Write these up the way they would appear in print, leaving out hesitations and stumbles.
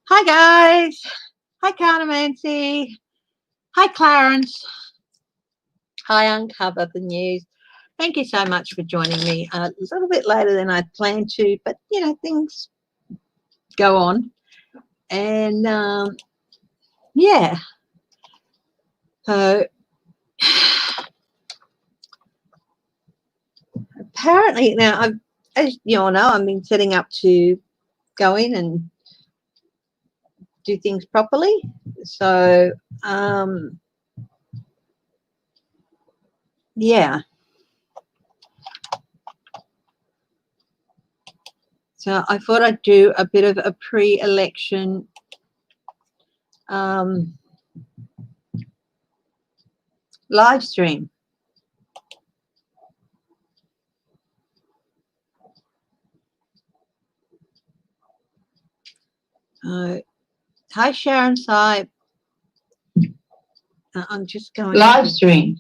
Hi guys. Hi Carnamancy. Hi Clarence. Hi Uncover the News. Thank you so much for joining me. A little bit later than I'd planned to, but you know, things go on. And yeah. So apparently now as you all know, I've been setting up to go in and do things properly. So yeah. So I thought I'd do a bit of a pre-election live stream. Hi Sharon Sai. I'm just going live stream.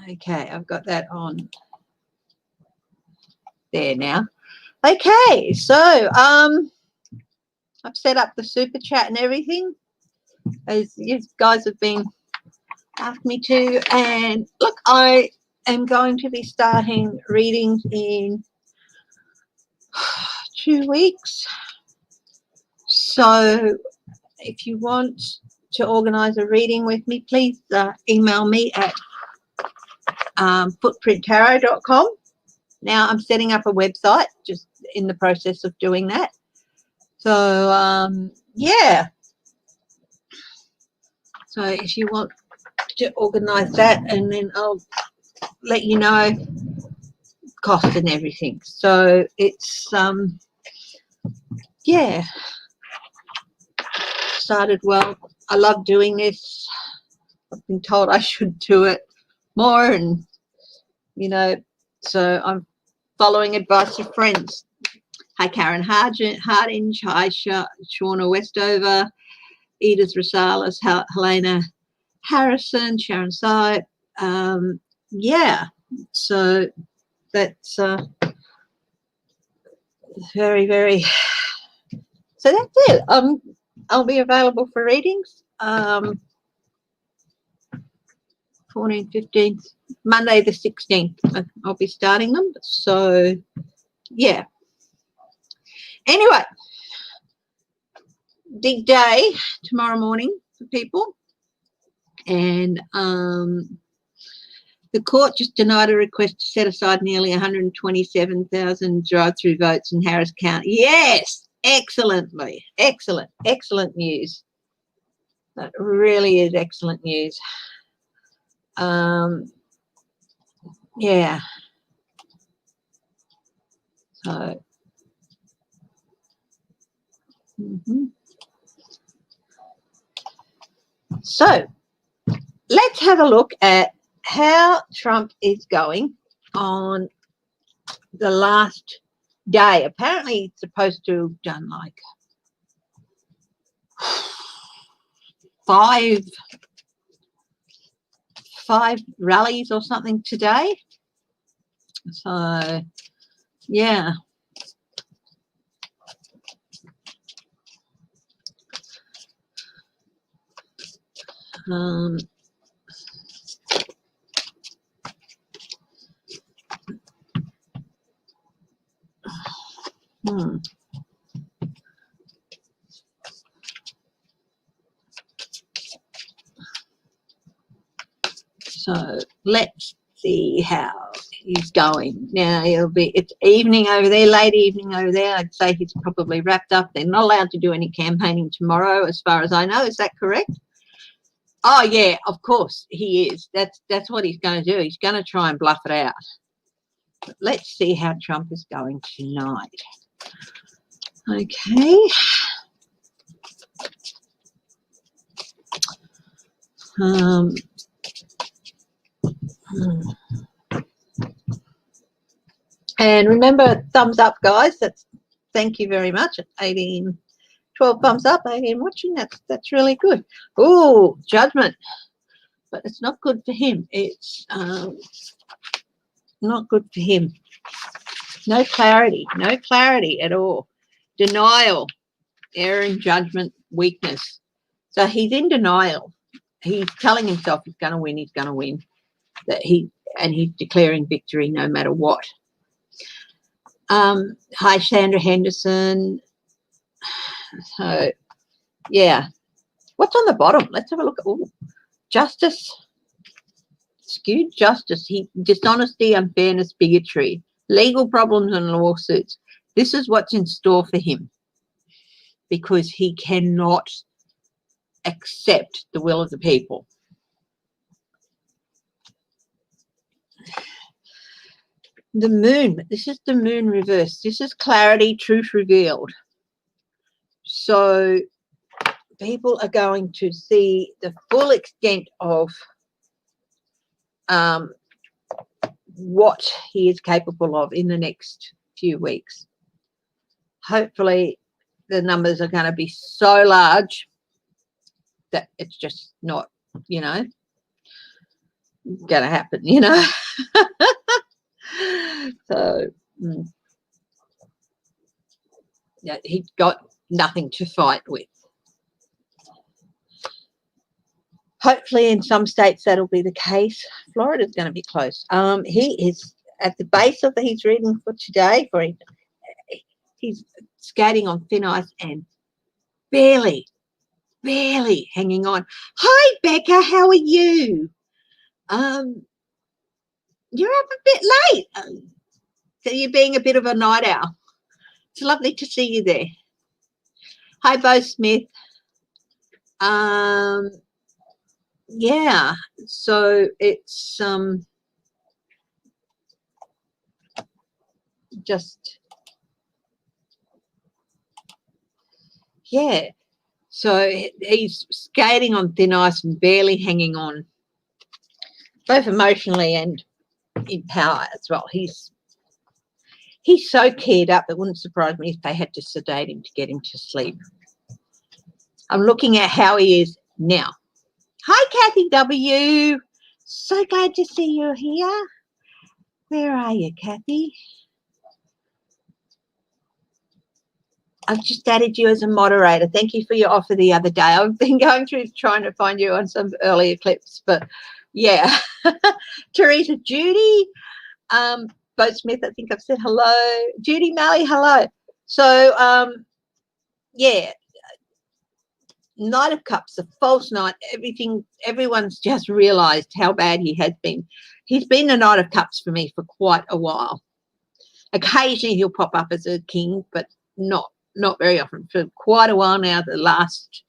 Okay, I've got that on there now. Okay, so I've set up the super chat and everything, as you guys have been asking me to. And look, I am going to be starting readings in 2 weeks. So if you want to organise a reading with me, please email me at footprinttarot.com. Now I'm setting up a website, just in the process of doing that. So yeah. So if you want to organise that, and then I'll let you know cost and everything. So it's yeah, started well. I love doing this. I've been told I should do it more, and you know, so I'm following advice of friends. Hi Karen Hardinge, hi Shauna Westover, Edith Rosales, Helena Harrison, Sharon Sy. Yeah, so that's very, very. So that's it. I'll be available for readings. 14th, 15th, Monday the 16th. I'll be starting them. So yeah. Anyway, big day tomorrow morning for people, and the court just denied a request to set aside nearly 127,000 drive-through votes in Harris County. Yes, excellently, excellent news. That really is excellent news. Yeah. So. So let's have a look at how Trump is going on the last day. Apparently it's supposed to have done like five rallies or something today. So yeah. So let's see how he's going. Now it's evening over there, late evening over there. I'd say he's probably wrapped up. They're not allowed to do any campaigning tomorrow, as far as I know. Is that correct? Oh yeah, of course he is. That's what he's going to do. He's going to try and bluff it out. But let's see how Trump is going tonight. Okay. And remember, thumbs up, guys. Thank you very much. 12 thumbs up, 18 watching. That's really good. Oh, judgment. But it's not good for him. It's not good for him. No clarity at all. Denial, error in judgment, weakness. So he's in denial. He's telling himself he's going to win. He's going to win. He's declaring victory no matter what. Hi, Sandra Henderson. So, yeah. What's on the bottom? Let's have a look at justice. Skewed justice. Dishonesty, unfairness, bigotry, legal problems and lawsuits. This is what's in store for him because he cannot accept the will of the people. The moon. This is the moon reverse. This is clarity, truth revealed. So people are going to see the full extent of what he is capable of in the next few weeks. Hopefully the numbers are going to be so large that it's just not, going to happen, So, yeah, he's got nothing to fight with. Hopefully in some states that'll be the case. Florida's going to be close. He is at the base of his reading for today. He's skating on thin ice and barely hanging on. Hi, Becca. How are you? You're up a bit late. So you're being a bit of a night owl. It's lovely to see you there. Hi, Bo Smith. Yeah, so it's just, yeah, so he's skating on thin ice and barely hanging on, both emotionally and in power as well. He's so keyed up, it wouldn't surprise me if they had to sedate him to get him to sleep. I'm looking at how he is now. Hi, Kathy W. So glad to see you here. Where are you, Kathy? I've just added you as a moderator. Thank you for your offer the other day. I've been going through trying to find you on some earlier clips, but yeah. Teresa, Judy, Bo Smith, I think I've said hello. Judy Malley, hello. So, yeah, Knight of Cups, a false knight, everyone's just realised how bad he has been. He's been the Knight of Cups for me for quite a while. Occasionally he'll pop up as a king, but not very often. For quite a while now, the last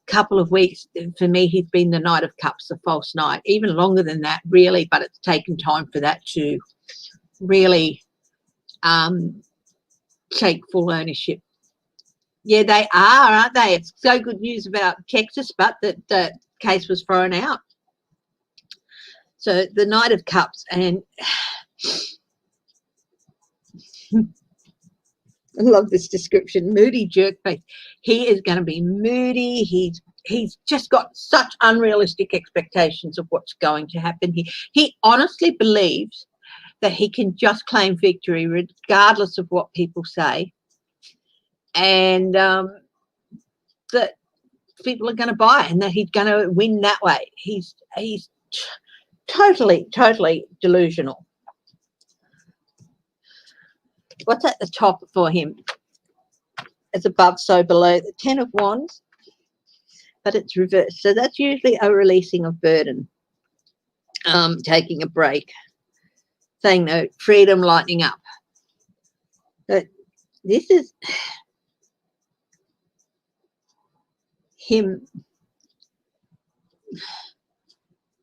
couple of weeks, for me, he's been the Knight of Cups, the false knight. Even longer than that, really, but it's taken time for that to really take full ownership. Yeah, they are, aren't they? It's so good news about Texas, but that the case was thrown out. So the Knight of Cups, and I love this description, moody jerkface. He is going to be moody. He's just got such unrealistic expectations of what's going to happen. He honestly believes that he can just claim victory regardless of what people say, and that people are going to buy it and that he's going to win that way. He's totally delusional. What's at the top for him? As above, so below. The 10 of Wands, but it's reversed. So that's usually a releasing of burden, taking a break, saying no, freedom, lightening up. But this is him.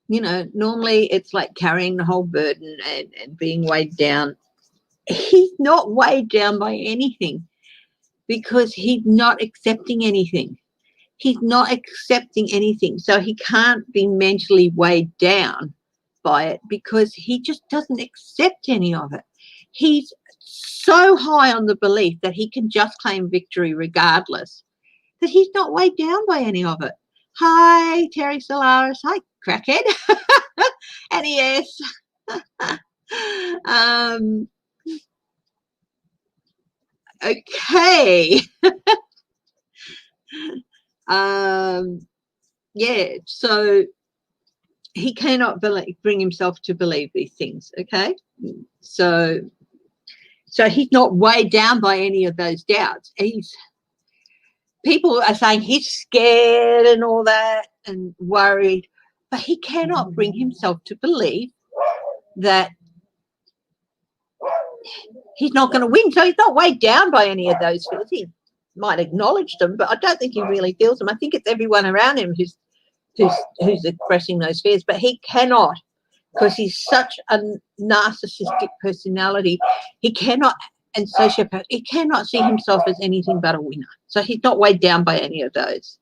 Normally it's like carrying the whole burden and being weighed down. He's not weighed down by anything because he's not accepting anything. He's not accepting anything. So he can't be mentally weighed down by it because he just doesn't accept any of it. He's so high on the belief that he can just claim victory regardless that he's not weighed down by any of it. Hi, Terry Solaris. Hi, crackhead. And yes. Okay. Yeah, so he cannot bring himself to believe these things. Okay, so he's not weighed down by any of those doubts. People are saying he's scared and all that and worried, but he cannot bring himself to believe that he's not going to win. So he's not weighed down by any of those fears. He might acknowledge them, but I don't think he really feels them. I think it's everyone around him who's expressing those fears, but he cannot, because he's such a narcissistic personality. He cannot, and sociopath, he cannot see himself as anything but a winner. So he's not weighed down by any of those.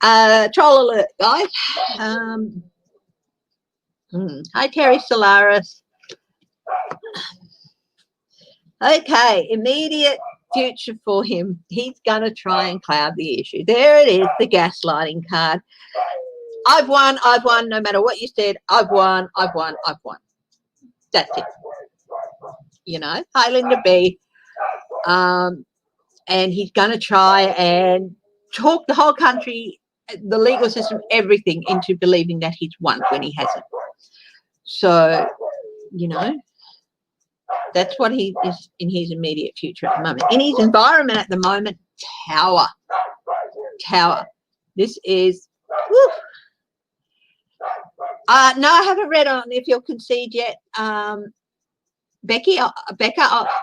Troll alert, guys. Hi, Terry Solaris. Okay, immediate future for him. He's going to try and cloud the issue. There it is, the gaslighting card. I've won, no matter what you said. I've won. That's it. You know, hi, Linda B. And he's going to try and talk the whole country, the legal system, everything into believing that he's won when he hasn't. So, you know, that's what he is in his immediate future at the moment. In his environment at the moment, Tower. This is, whew. No, I haven't read on if you'll concede yet. Becca,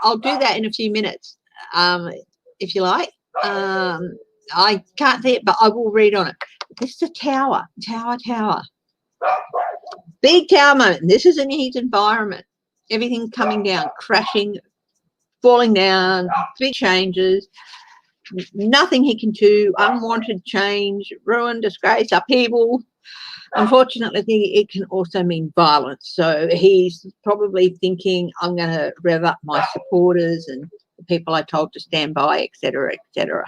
I'll do that in a few minutes, if you like. I can't see it, but I will read on it. This is a tower. Big tower moment. This is in his environment. Everything coming down, crashing, falling down, big changes, nothing he can do, unwanted change, ruin, disgrace, upheaval. Unfortunately, it can also mean violence. So he's probably thinking, I'm going to rev up my supporters and the people I told to stand by, etc., etc.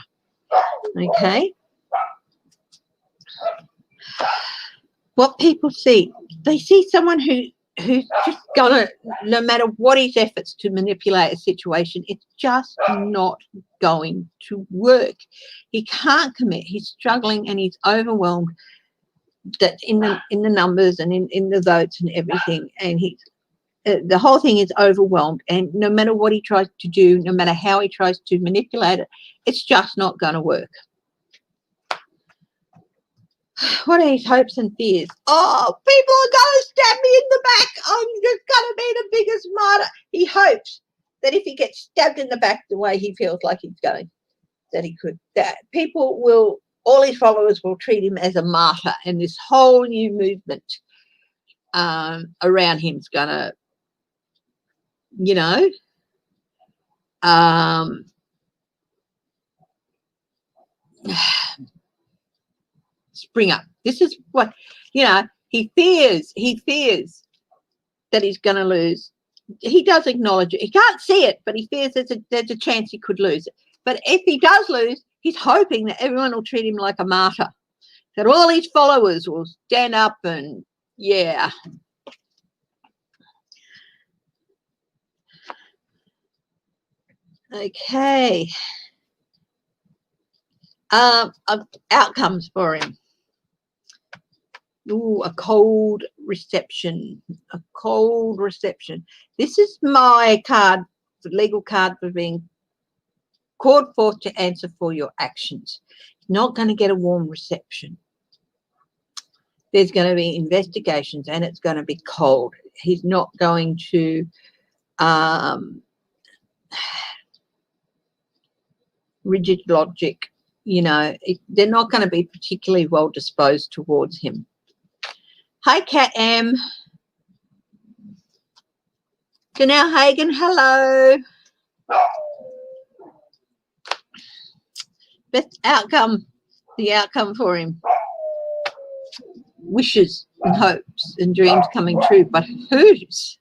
Okay. What people see, they see someone who's just gonna, no matter what his efforts to manipulate a situation, it's just not going to work. He can't commit. He's struggling and he's overwhelmed. That in the numbers and in the votes and everything, and the whole thing is overwhelmed. And no matter what he tries to do, no matter how he tries to manipulate it, it's just not going to work. What are his hopes and fears? Oh, people are going to stab me in the back. I'm just going to be the biggest martyr. He hopes that if he gets stabbed in the back the way he feels like he's going, that people will, all his followers will treat him as a martyr, and this whole new movement around him is going to, you know, spring up. This is what, you know, he fears that he's going to lose. He does acknowledge it. He can't see it, but he fears there's a chance he could lose it. But if he does lose, he's hoping that everyone will treat him like a martyr, that all his followers will stand up and, yeah. Okay. Outcomes for him. Ooh, a cold reception. This is my card, the legal card for being called forth to answer for your actions. He's not going to get a warm reception. There's going to be investigations and it's going to be cold. He's not going to rigid logic, you know, they're not going to be particularly well disposed towards him. Hi, Kat M. Janelle Hagan, hello. Best outcome, the outcome for him. Wishes and hopes and dreams coming true, but whose?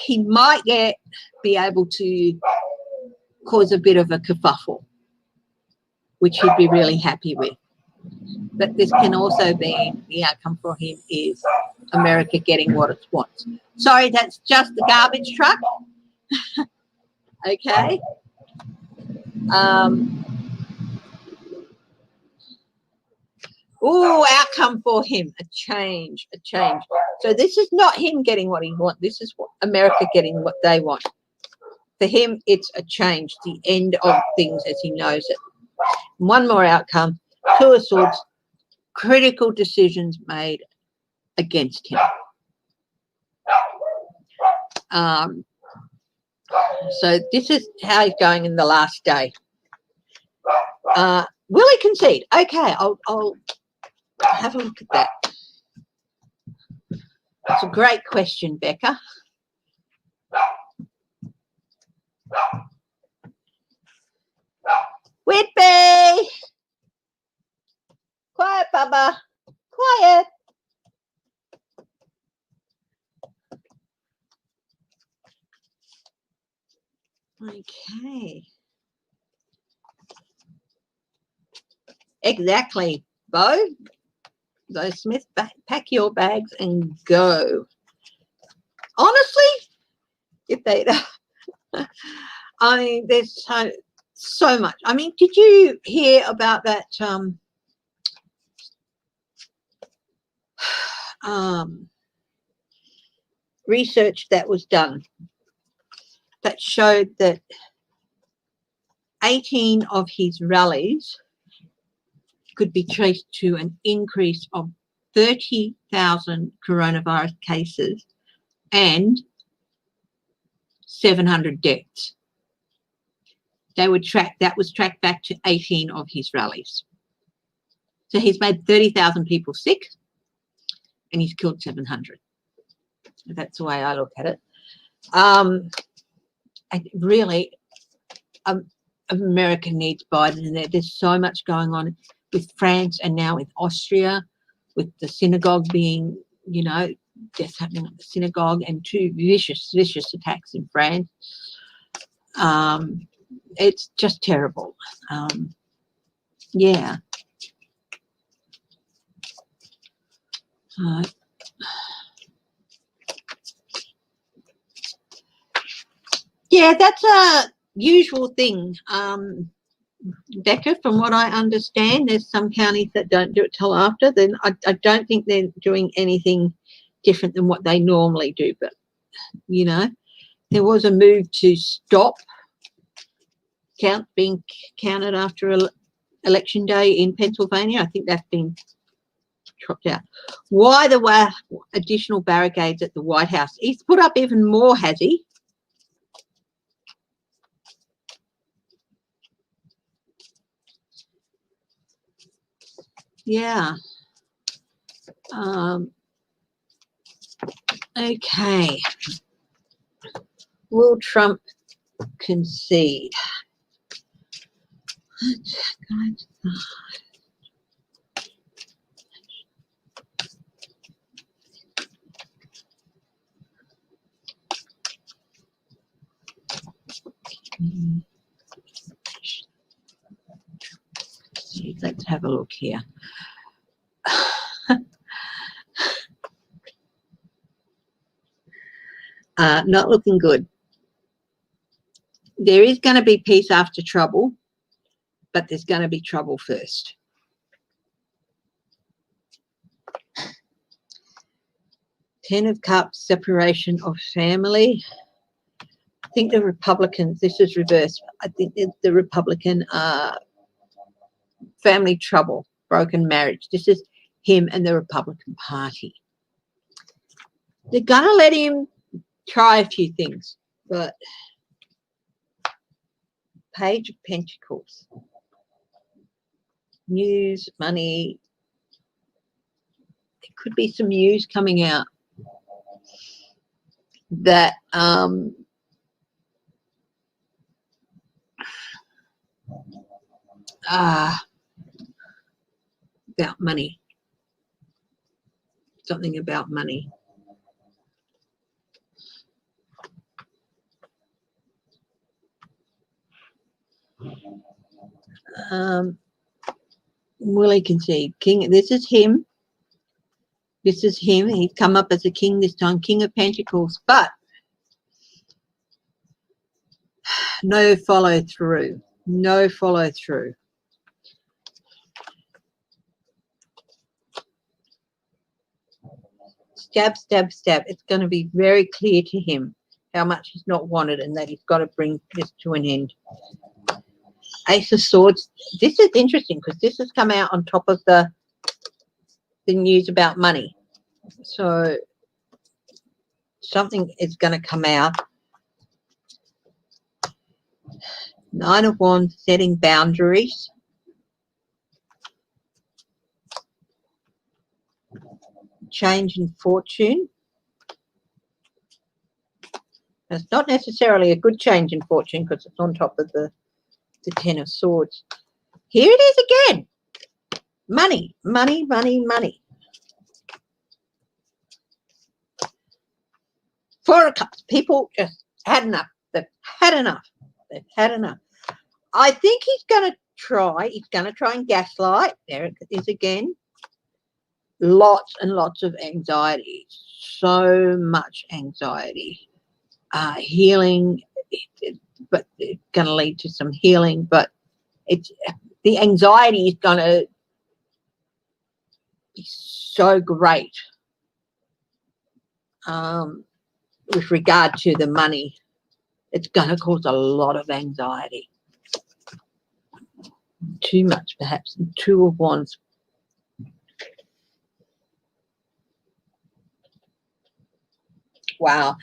He might be able to cause a bit of a kerfuffle, which he'd be really happy with. But this can also be the outcome for him is America getting what it wants. Sorry, that's just the garbage truck. Okay. Outcome for him, a change. So this is not him getting what he wants. This is what America getting what they want. For him, it's a change, the end of things as he knows it. One more outcome, Two of Swords, critical decisions made against him. So this is how he's going in the last day. Will he concede? Okay, I'll have a look at that. It's a great question, Becca. Whitby! Quiet, Bubba. Quiet. Okay. Exactly, Bo. So Smith, pack your bags and go. Honestly, if they, I mean, there's so much. I mean, did you hear about that research that was done that showed that 18 of his rallies could be traced to an increase of 30,000 coronavirus cases and 700 deaths. That was tracked back to 18 of his rallies. So he's made 30,000 people sick and he's killed 700. That's the way I look at it. And really, America needs Biden in there. There's so much going on with France and now with Austria, with the synagogue being, deaths happening at the synagogue and two vicious attacks in France. It's just terrible. Yeah. Yeah, that's a usual thing. Becca, from what I understand, there's some counties that don't do it till after. Then I don't think they're doing anything different than what they normally do. But, there was a move to stop being counted after election day in Pennsylvania. I think that's been chopped out. Why the additional barricades at the White House? He's put up even more, has he? Yeah. Okay. Will Trump concede? Let's have a look here. Not looking good. There is going to be peace after trouble, but there's going to be trouble first. Ten of Cups, separation of family. I think the Republicans, this is reversed. I think the Republican family trouble, broken marriage. This is him and the Republican Party. They're going to let him try a few things, but Page of Pentacles, news, money. There could be some news coming out that about money. Something about money. Will he concede? King, this is him. This is him. He's come up as a king this time, King of Pentacles, but no follow through. No follow through. Stab, stab, stab. It's going to be very clear to him how much he's not wanted and that he's got to bring this to an end. Ace of Swords. This is interesting because this has come out on top of the news about money. So something is going to come out. Nine of Wands, setting boundaries. Change in fortune. It's not necessarily a good change in fortune because it's on top of the Ten of Swords. Here it is again. Money, money, money, money. Four of Cups. People just had enough. They've had enough. They've had enough. I think he's going to try. He's going to try and gaslight. There it is again. Lots and lots of anxiety. So much anxiety. Healing, but it's going to lead to some healing. But it's the anxiety is going to be so great with regard to the money. It's going to cause a lot of anxiety. Too much, perhaps. Two of Wands. Wow.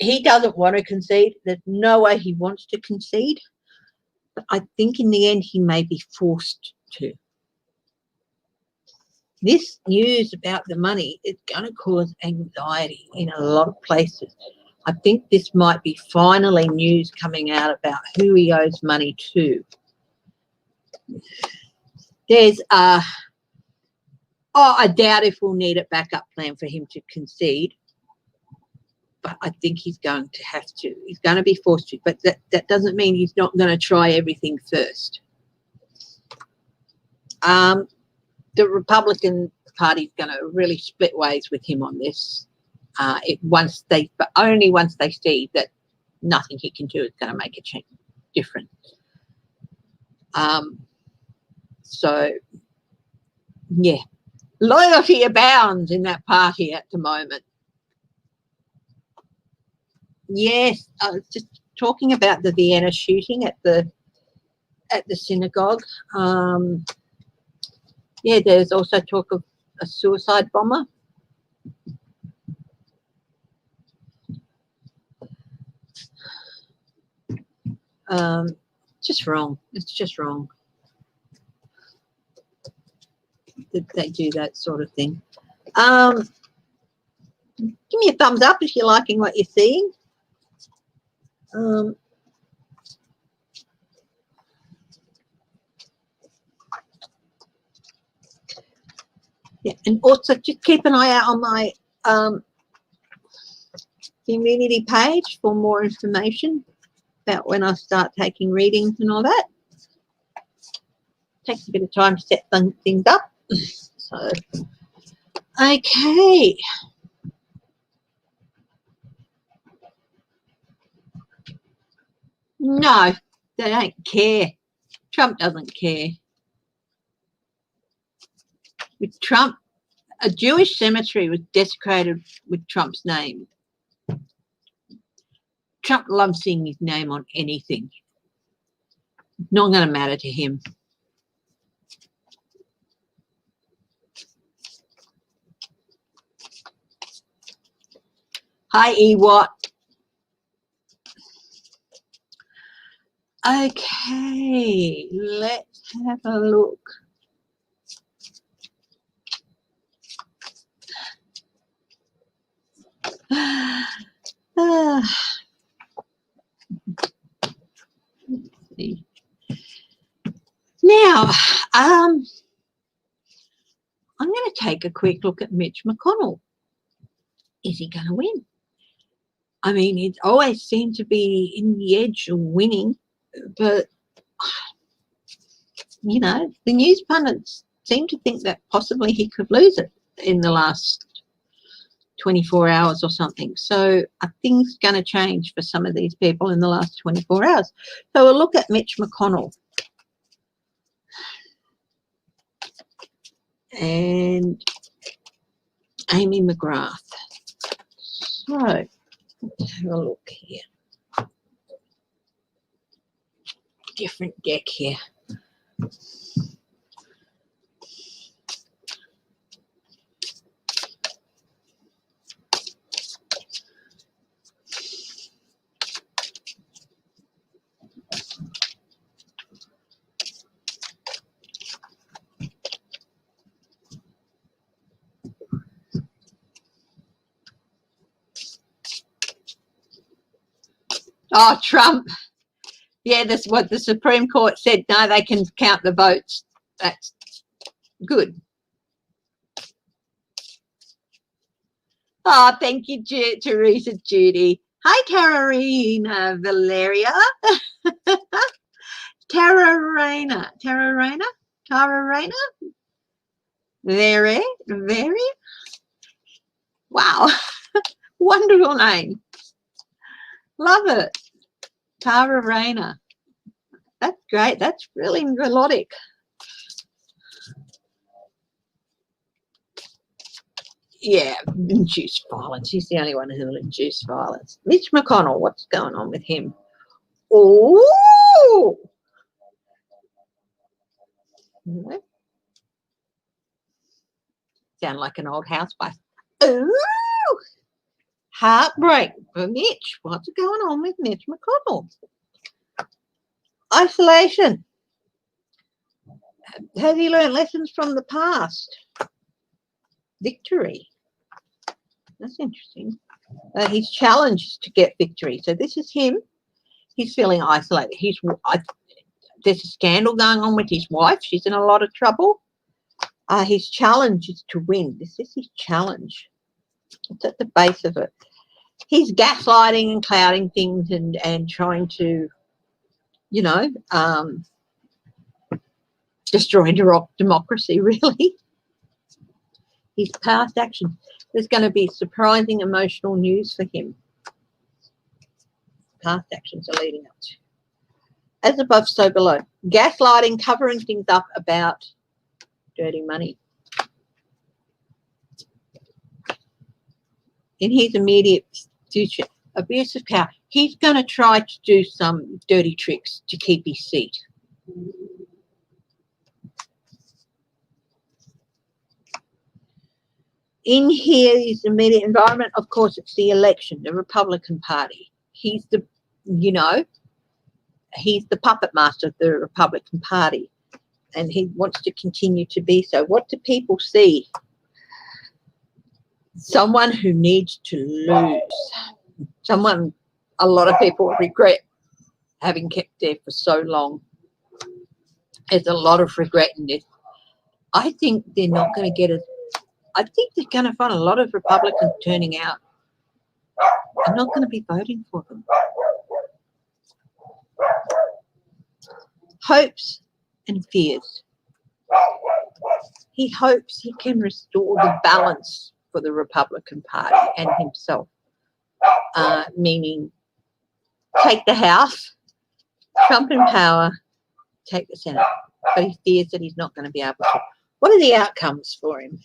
He doesn't want to concede. There's no way he wants to concede. But I think in the end he may be forced to. This news about the money is going to cause anxiety in a lot of places. I think this might be finally news coming out about who he owes money to. There's I doubt if we'll need a backup plan for him to concede. But I think he's going to have to. He's going to be forced to. But that doesn't mean he's not going to try everything first. The Republican Party is going to really split ways with him on this. But only once they see that nothing he can do is going to make a change different. So, yeah, loyalty abounds in that party at the moment. Yes, I was just talking about the Vienna shooting at the synagogue. Yeah, there's also talk of a suicide bomber. Just wrong. It's just wrong that they do that sort of thing. Give me a thumbs up if you're liking what you're seeing. Yeah, and also just keep an eye out on my community page for more information about when I start taking readings and all that. Takes a bit of time to set things up. So, okay. No, they don't care. Trump doesn't care. With Trump, a Jewish cemetery was desecrated with Trump's name. Trump loves seeing his name on anything. Not going to matter to him. Hi, Ewart. Okay, let's have a look. Let's see. Now, I'm going to take a quick look at Mitch McConnell. Is he going to win? I mean, it always seemed to be in the edge of winning, but you know, the news pundits seem to think that possibly he could lose it in the last 24 hours or something. So are things going to change for some of these people in the last 24 hours? So we'll look at Mitch McConnell and Amy McGrath. So let's have a look here. Different deck here. Oh, Trump. Yeah, that's what the Supreme Court said. No, they can count the votes. That's good. Oh, thank you, Teresa Judy. Hi, Carolina Valeria. Tara Rayner. Very. Wow. Wonderful name. Love it. Tara Rayner. That's great. That's really melodic. Yeah, induce violence. He's the only one who will induce violence. Mitch McConnell, what's going on with him? Oh! Sound like an old housewife. Ooh! Heartbreak for Mitch. What's going on with Mitch McConnell? Isolation. Has he learned lessons from the past? Victory. That's interesting. His challenge is to get victory. So this is him. He's feeling isolated. There's a scandal going on with his wife. She's in a lot of trouble. His challenge is to win. This is his challenge. It's at the base of it. He's gaslighting and clouding things and trying to, you know, destroy democracy, really. His past actions. There's going to be surprising emotional news for him. Past actions are leading up to. As above, so below. Gaslighting, covering things up about dirty money. In his immediate future, abuse of power. He's going to try to do some dirty tricks to keep his seat. In his immediate environment, of course, it's the election, the Republican Party. He's the, you know, he's the puppet master of the Republican Party, and he wants to continue to be so. What do people see? Someone who needs to lose. Someone a lot of people regret having kept there for so long. There's a lot of regret in this. I think they're not going to get it. I think they're going to find a lot of Republicans turning out. I'm not going to be voting for them. Hopes and fears. He hopes he can restore the balance for the Republican Party and himself, meaning take the House, Trump in power, take the Senate. But he fears that he's not going to be able to. What are the outcomes for him?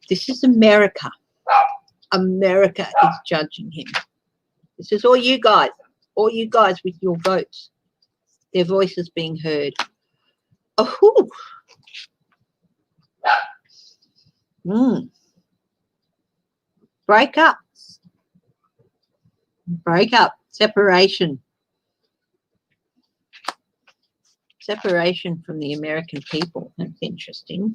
This is America. America is judging him. This is all you guys with your votes. Their voices being heard. Oh, break up, separation from the American people. That's interesting.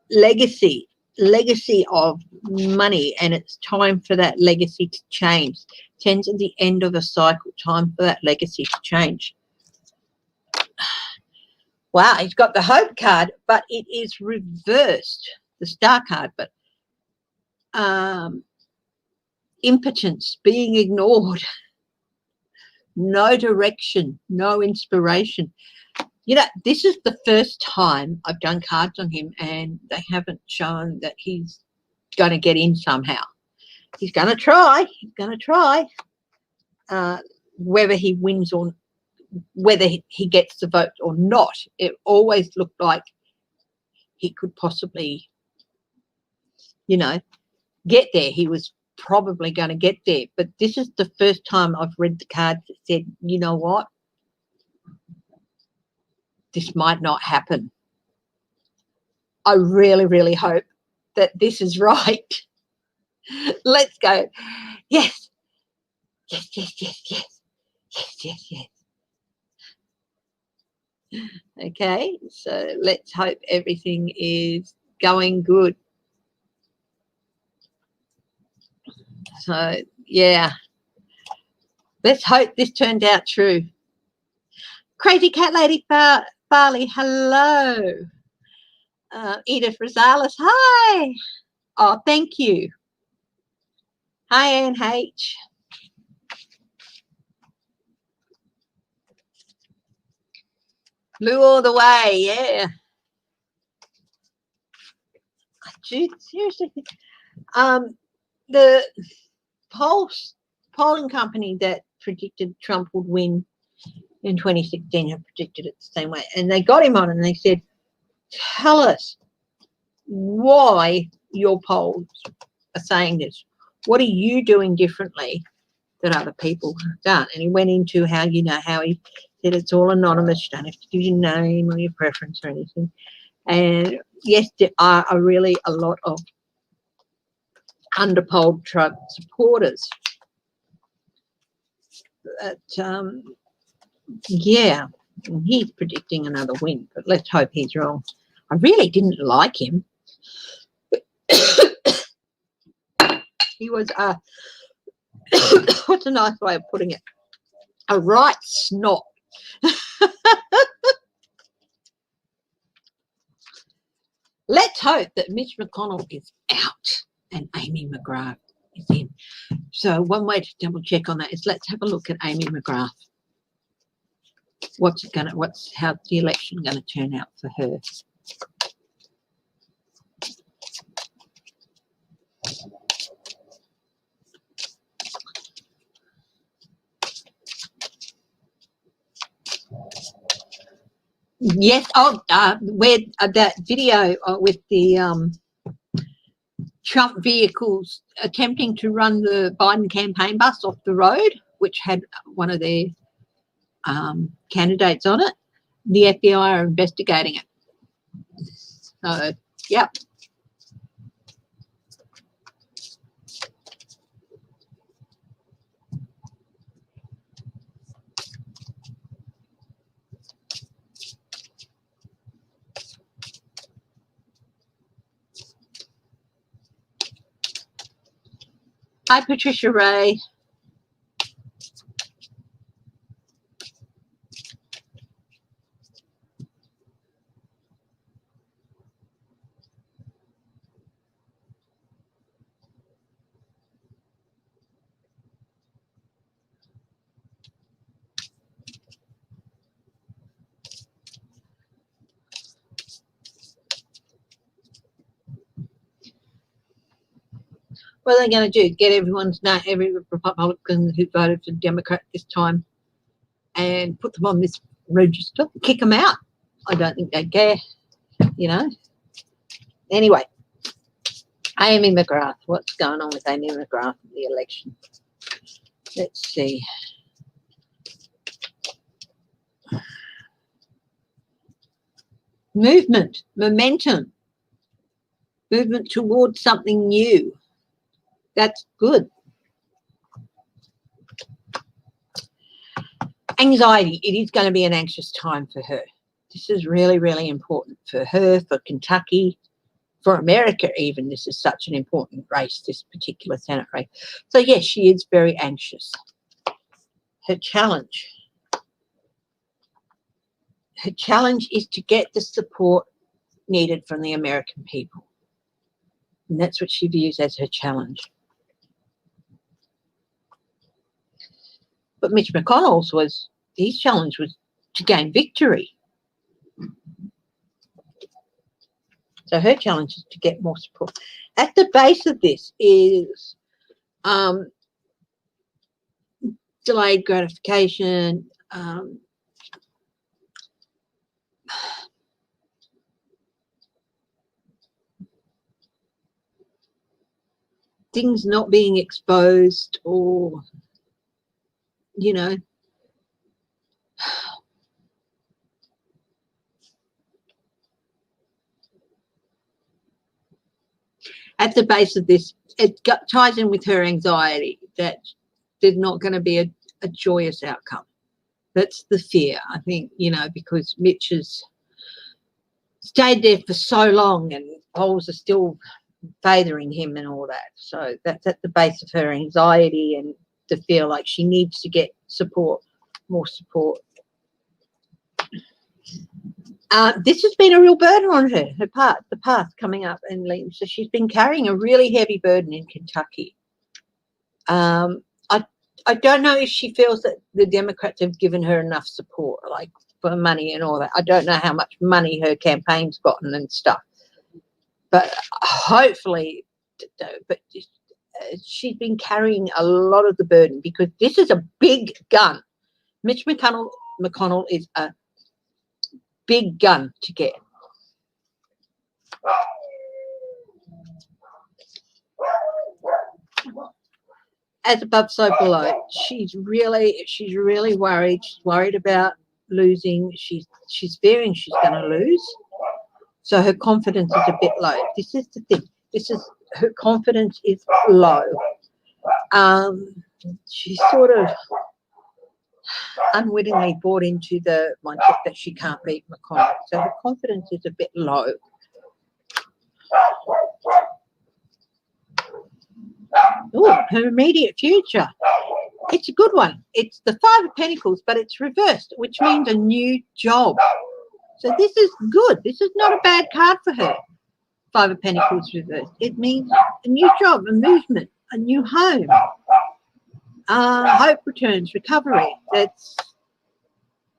Legacy of money, and it's time for that legacy to change. Tends at the end of a cycle, time for that legacy to change. Wow, he's got the hope card, but it is reversed, the star card, but impotence, being ignored. no direction, no inspiration. You know, this is the first time I've done cards on him and they haven't shown that he's going to get in somehow. He's going to try. He's going to try. Whether he wins or whether he gets the vote or not, it always looked like he could possibly, you know, get there. He was probably going to get there. But this is the first time I've read the cards that said, you know what, this might not happen. I really, really hope that this is right. Let's go. Yes. Yes, yes, yes, yes. Yes, yes, yes. Okay, so let's hope everything is going good. So, yeah. Let's hope this turned out true. Crazy Cat Lady Farley, hello. Edith Rosales, hi. Oh, thank you. Hi, Anne H. Blue all the way, yeah. Gee, seriously. The polling company that predicted Trump would win in 2016 have predicted it the same way. And they got him on and they said, tell us why your polls are saying this. What are you doing differently that other people have done? And he went into how, you know, how he said it's all anonymous. You don't have to give your name or your preference or anything. And yes, there are really a lot of underpolled Trump supporters. But, yeah, he's predicting another win, but let's hope he's wrong. I really didn't like him. He was a, what's a nice way of putting it? A right snot. Let's hope that Mitch McConnell is out and Amy McGrath is in. So one way to double check on that is let's have a look at Amy McGrath. How's the election going to turn out for her? Yes, where that video with the Trump vehicles attempting to run the Biden campaign bus off the road, which had one of their candidates on it. The FBI are investigating it. So, yep. Hi, Patricia Ray. What are they going to do? Get every Republican who voted for Democrat this time and put them on this register, kick them out? I don't think they care, you know. Anyway, Amy McGrath. What's going on with Amy McGrath in the election? Let's see. Movement, momentum, movement towards something new. That's good. Anxiety. It is going to be an anxious time for her. This is really, really important for her, for Kentucky, for America even. This is such an important race, this particular Senate race. So, yes, she is very anxious. Her challenge is to get the support needed from the American people. And that's what she views as her challenge. But Mitch McConnell's was, his challenge was to gain victory. So her challenge is to get more support. At the base of this is delayed gratification, things not being exposed, or, you know, at the base of this, it ties in with her anxiety that there's not going to be a joyous outcome. That's the fear, I think, you know, because Mitch has stayed there for so long and polls are still favoring him and all that. So that's at the base of her anxiety and to feel like she needs to get support, more support. This has been a real burden on her, the path coming up and leaving. So she's been carrying a really heavy burden in Kentucky. I don't know if she feels that the Democrats have given her enough support, like for money and all that. I don't know how much money her campaign's gotten and stuff. But hopefully, but she's been carrying a lot of the burden because this is a big gun. Mitch McConnell is a big gun to get. As above, so below. She's really worried. She's worried about losing. She's fearing she's going to lose. So her confidence is a bit low. This is the thing. Her confidence is low. She's sort of unwittingly bought into the mindset that she can't beat McConnell. So her confidence is a bit low. Oh, her immediate future. It's a good one. It's the Five of Pentacles, but it's reversed, which means a new job. So this is good. This is not a bad card for her. Five of Pentacles reversed. It means a new job, a movement, a new home. Hope returns, recovery. That's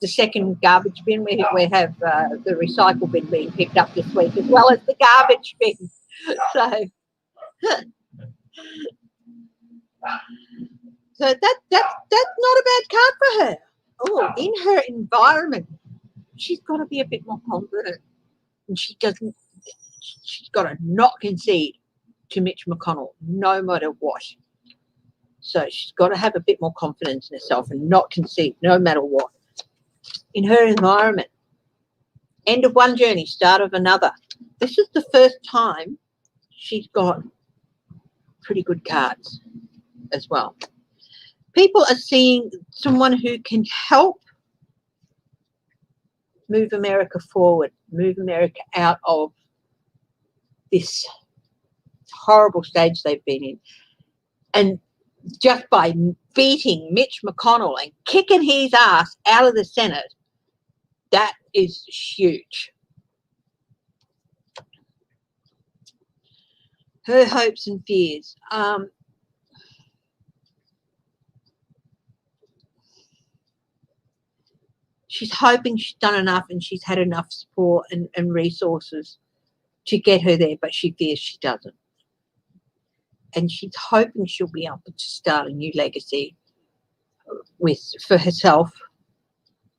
the second garbage bin. We have the recycle bin being picked up this week, as well as the garbage bin. So that's not a bad card for her. Oh, in her environment, she's got to be a bit more confident, and she's got to not concede to Mitch McConnell, no matter what. So she's got to have a bit more confidence in herself and not concede, no matter what. In her environment, end of one journey, start of another. This is the first time she's got pretty good cards as well. People are seeing someone who can help move America forward, move America out of this horrible stage they've been in. And just by beating Mitch McConnell and kicking his ass out of the Senate, that is huge. Her hopes and fears. She's hoping she's done enough and she's had enough support and resources to get her there, but she fears she doesn't. And she's hoping she'll be able to start a new legacy for herself,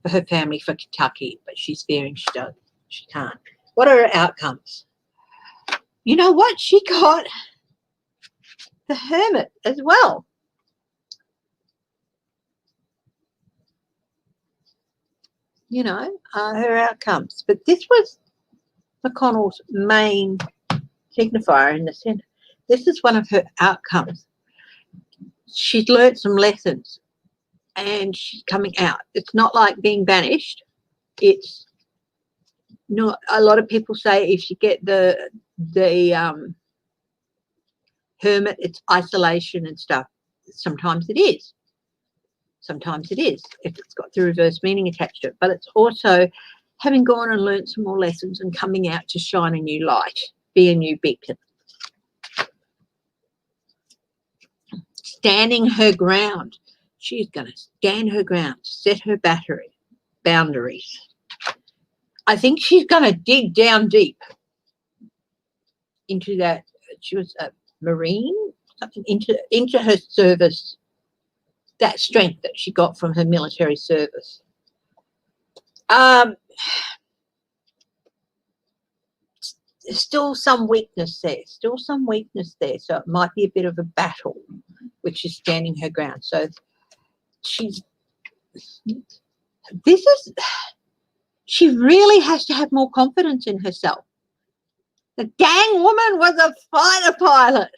for her family, for Kentucky, but she's fearing she can't. What are her outcomes? You know what? She got the Hermit as well. You know, her outcomes. But this was McConnell's main signifier in the centre. This is one of her outcomes. She's learned some lessons and she's coming out. It's not like being banished. It's not. A lot of people say if you get the Hermit, it's isolation and stuff. Sometimes it is. Sometimes it is if it's got the reverse meaning attached to it. But it's also having gone and learned some more lessons and coming out to shine a new light, be a new beacon. Standing her ground. She's going to stand her ground, set her boundaries. I think she's going to dig down deep into that. She was a Marine, something into her service, that strength that she got from her military service. There's still some weakness there, so it might be a bit of a battle, which is standing her ground. So she really has to have more confidence in herself. The dang woman was a fighter pilot.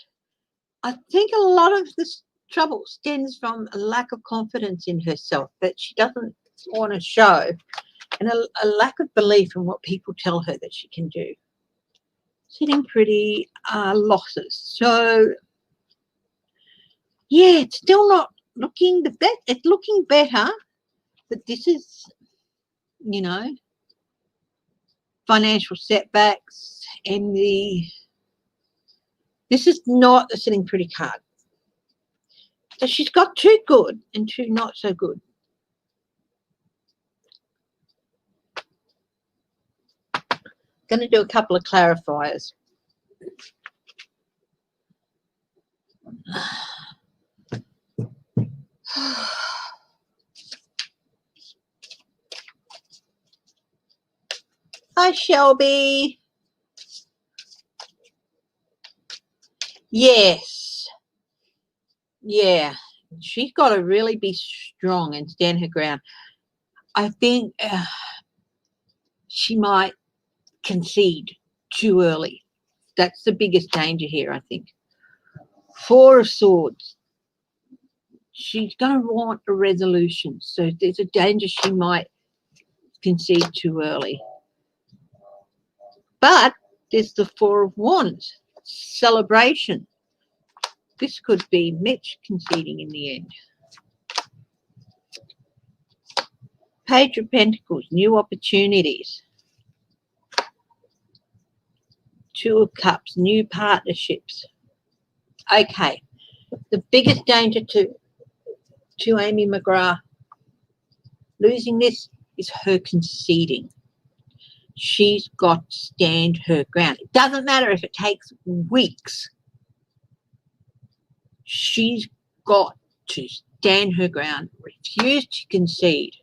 I think a lot of this trouble stems from a lack of confidence in herself that she doesn't want to show, and a lack of belief in what people tell her that she can do. Sitting pretty losses. So, yeah, it's still not looking the best. It's looking better, but this is, you know, financial setbacks, and this is not a sitting pretty card. So she's got two good and two not so good. Going to do a couple of clarifiers. Hi, Shelby. Yes. Yeah. She's got to really be strong and stand her ground. I think she might concede too early. That's the biggest danger here, I think. Four of Swords. She's going to want a resolution. So there's a danger she might concede too early. But there's the Four of Wands. Celebration. This could be Mitch conceding in the end. Page of Pentacles. New opportunities. Two of Cups. New partnerships. Okay. The biggest danger to Amy McGrath losing this is her conceding. She's got to stand her ground. It doesn't matter if it takes weeks. She's got to stand her ground, refuse to concede.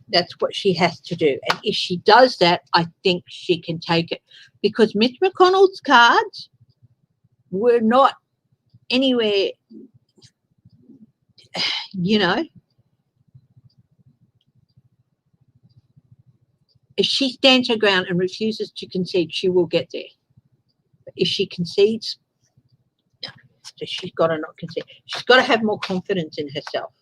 That's what she has to do. And if she does that, I think she can take it. Because Mitch McConnell's cards were not anywhere, you know. If she stands her ground and refuses to concede, she will get there. But if she concedes, no. So she's got to not concede. She's got to have more confidence in herself.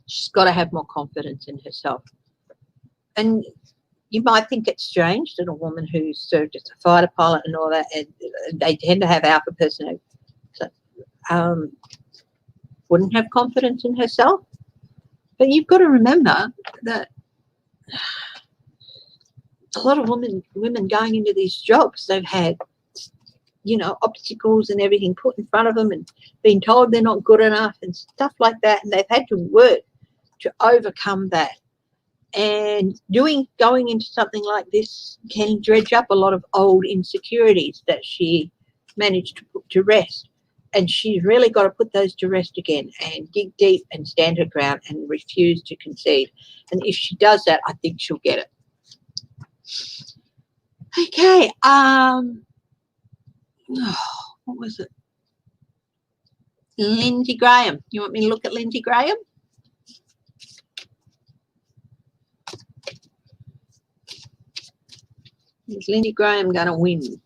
She's got to have more confidence in herself. And you might think it's strange that a woman who served as a fighter pilot and all that, and they tend to have alpha personality, so, wouldn't have confidence in herself. But you've got to remember that a lot of women going into these jobs, they've had, you know, obstacles and everything put in front of them and being told they're not good enough and stuff like that, and they've had to work to overcome that. And going into something like this can dredge up a lot of old insecurities that she managed to put to rest. And she's really got to put those to rest again and dig deep and stand her ground and refuse to concede. And if she does that, I think she'll get it. Okay. What was it? Lindsay Graham. You want me to look at Lindsay Graham? Is Lindsay Graham going to win?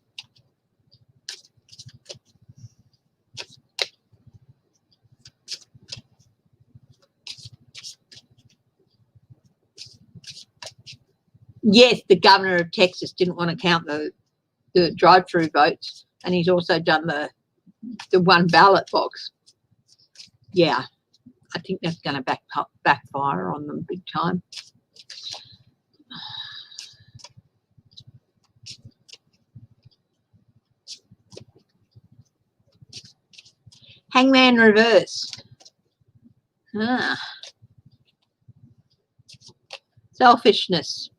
Yes, the governor of Texas didn't want to count the drive-through votes, and he's also done the one ballot box. Yeah, I think that's going to backfire on them big time. Hangman reverse. Selfishness.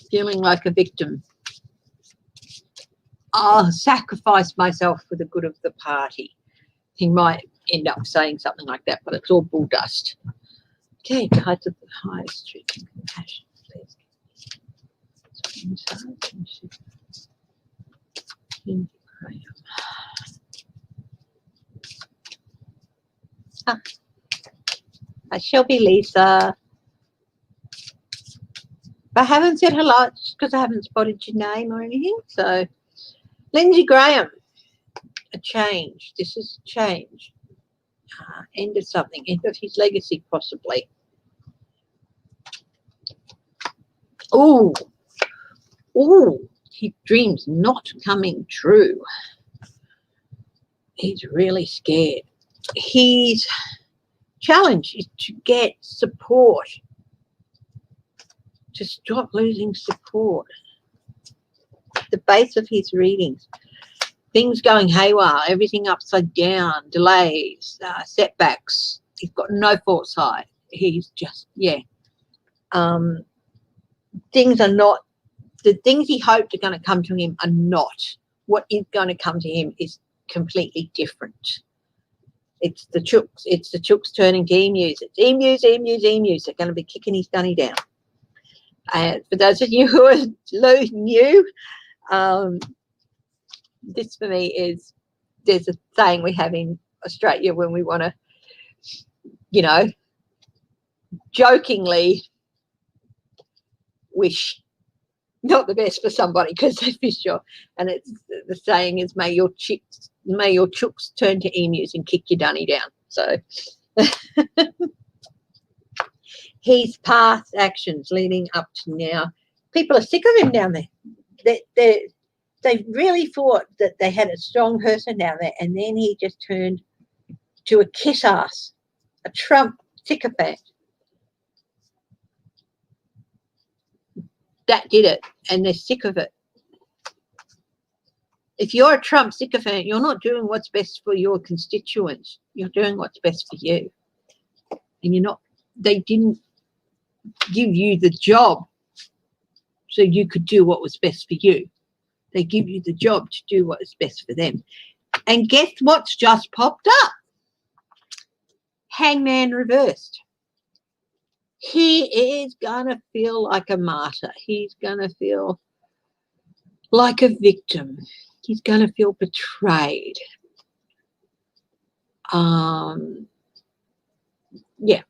Feeling like a victim. I'll sacrifice myself for the good of the party. He might end up saying something like that, but it's all bull dust. Okay, cards of the highest truth and compassion, please. I shall be Lisa. If I haven't said hello, it's because I haven't spotted your name or anything. So, Lindsay Graham, a change. This is a change. End of something, end of his legacy, possibly. Oh, his dreams not coming true. He's really scared. His challenge is to get support, to stop losing support. The base of his readings, things going haywire, everything upside down, delays, setbacks. He's got no foresight. He's just, things are not, the things he hoped are going to come to him are not. What is going to come to him is completely different. It's the chooks turning to emus. It's emus. They're going to be kicking his dunny down. And for those of you who are new, this for me is, there's a saying we have in Australia when we want to, jokingly wish not the best for somebody because they fish you. And it's, the saying is, may your chooks turn to emus and kick your dunny down. So his past actions leading up to now, people are sick of him down there. They really thought that they had a strong person down there, and then he just turned to a kiss ass, a Trump sycophant. That did it, and they're sick of it. If you're a Trump sycophant, you're not doing what's best for your constituents. You're doing what's best for you. And you're not, they didn't give you the job so you could do what was best for you. They give you the job to do what is best for them. And guess what's just popped up? Hangman reversed. He is going to feel like a martyr. He's going to feel like a victim. He's going to feel betrayed. Yeah.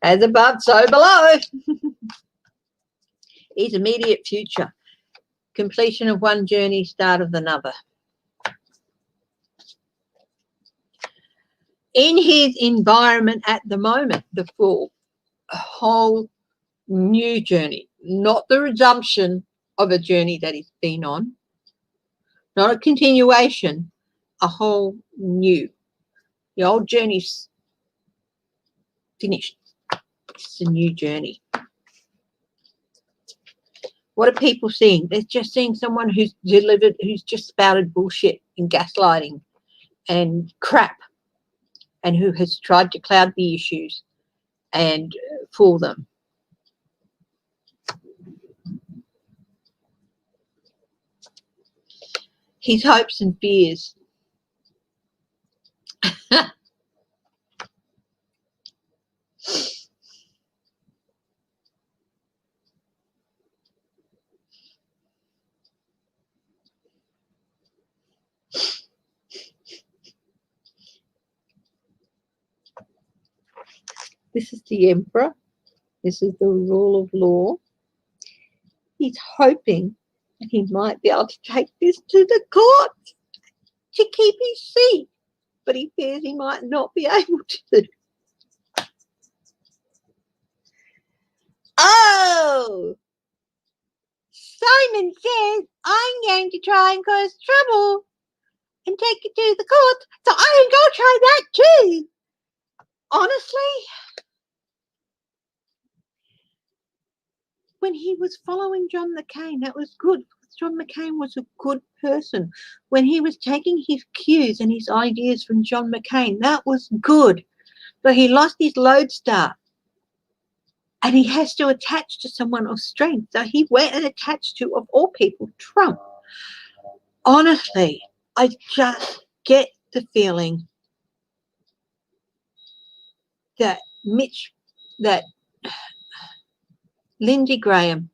As above, so below. His immediate future. Completion of one journey, start of another. In his environment at the moment, the Fool, a whole new journey, not the resumption of a journey that he's been on, not a continuation, a whole new. The old journey's finished. It's a new journey. What are people seeing? They're just seeing someone who's just spouted bullshit and gaslighting and crap, and who has tried to cloud the issues and fool them. His hopes and fears. This is the Emperor. This is the rule of law. He's hoping that he might be able to take this to the court to keep his seat, but he fears he might not be able to. Oh, Simon says I'm going to try and cause trouble and take it to the court, so I can go try that too. Honestly, when he was following John McCain, that was good. John McCain was a good person. When he was taking his cues and his ideas from John McCain, that was good. But he lost his lodestar. And he has to attach to someone of strength. So he went and attached to, of all people, Trump. Honestly, I just get the feeling that Lindsey Graham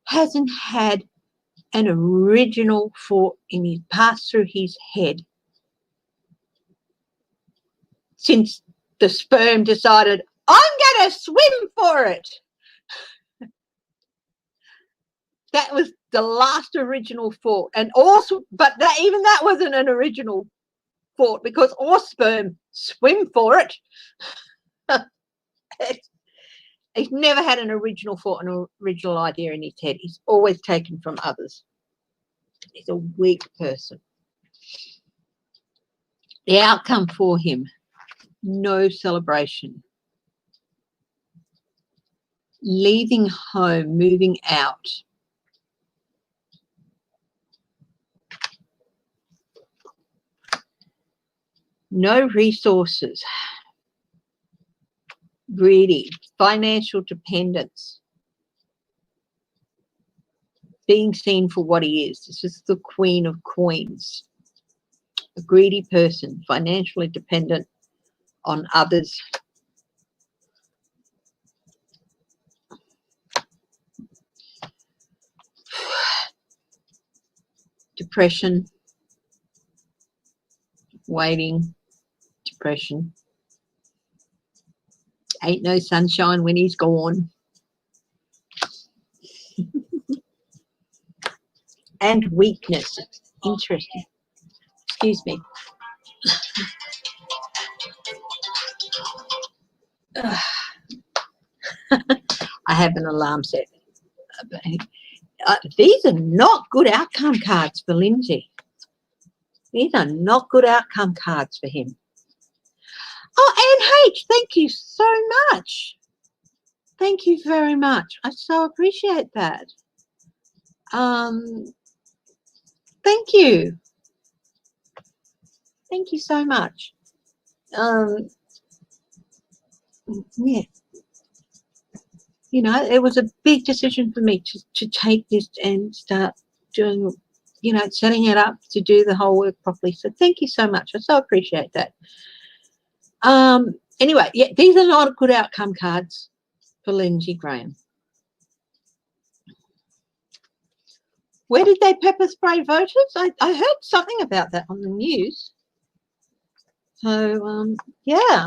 hasn't had an original thought in his pass through his head since the sperm decided, I'm going to swim for it. That was the last original thought. And also, but even that wasn't an original thought, because all sperm swim for it. He's never had an original thought, an original idea in his head. He's always taken from others. He's a weak person. The outcome for him, no celebration. Leaving home, moving out. No resources. Greedy. Financial dependence. Being seen for what he is. This is the Queen of Coins. A greedy person, financially dependent on others. Depression. Waiting. Depression. Ain't no sunshine when he's gone. And weakness. Interesting. Excuse me. I have an alarm set. These are not good outcome cards for Lindsay. These are not good outcome cards for him. Oh, Anne H, thank you so much. Thank you very much. I so appreciate that. Thank you. Thank you so much. Yeah. You know, it was a big decision for me to take this and start doing, you know, setting it up to do the whole work properly. So thank you so much. I so appreciate that. Anyway, yeah, these are not good outcome cards for Lindsey Graham. Where did they pepper spray voters? I heard something about that on the news. So, yeah.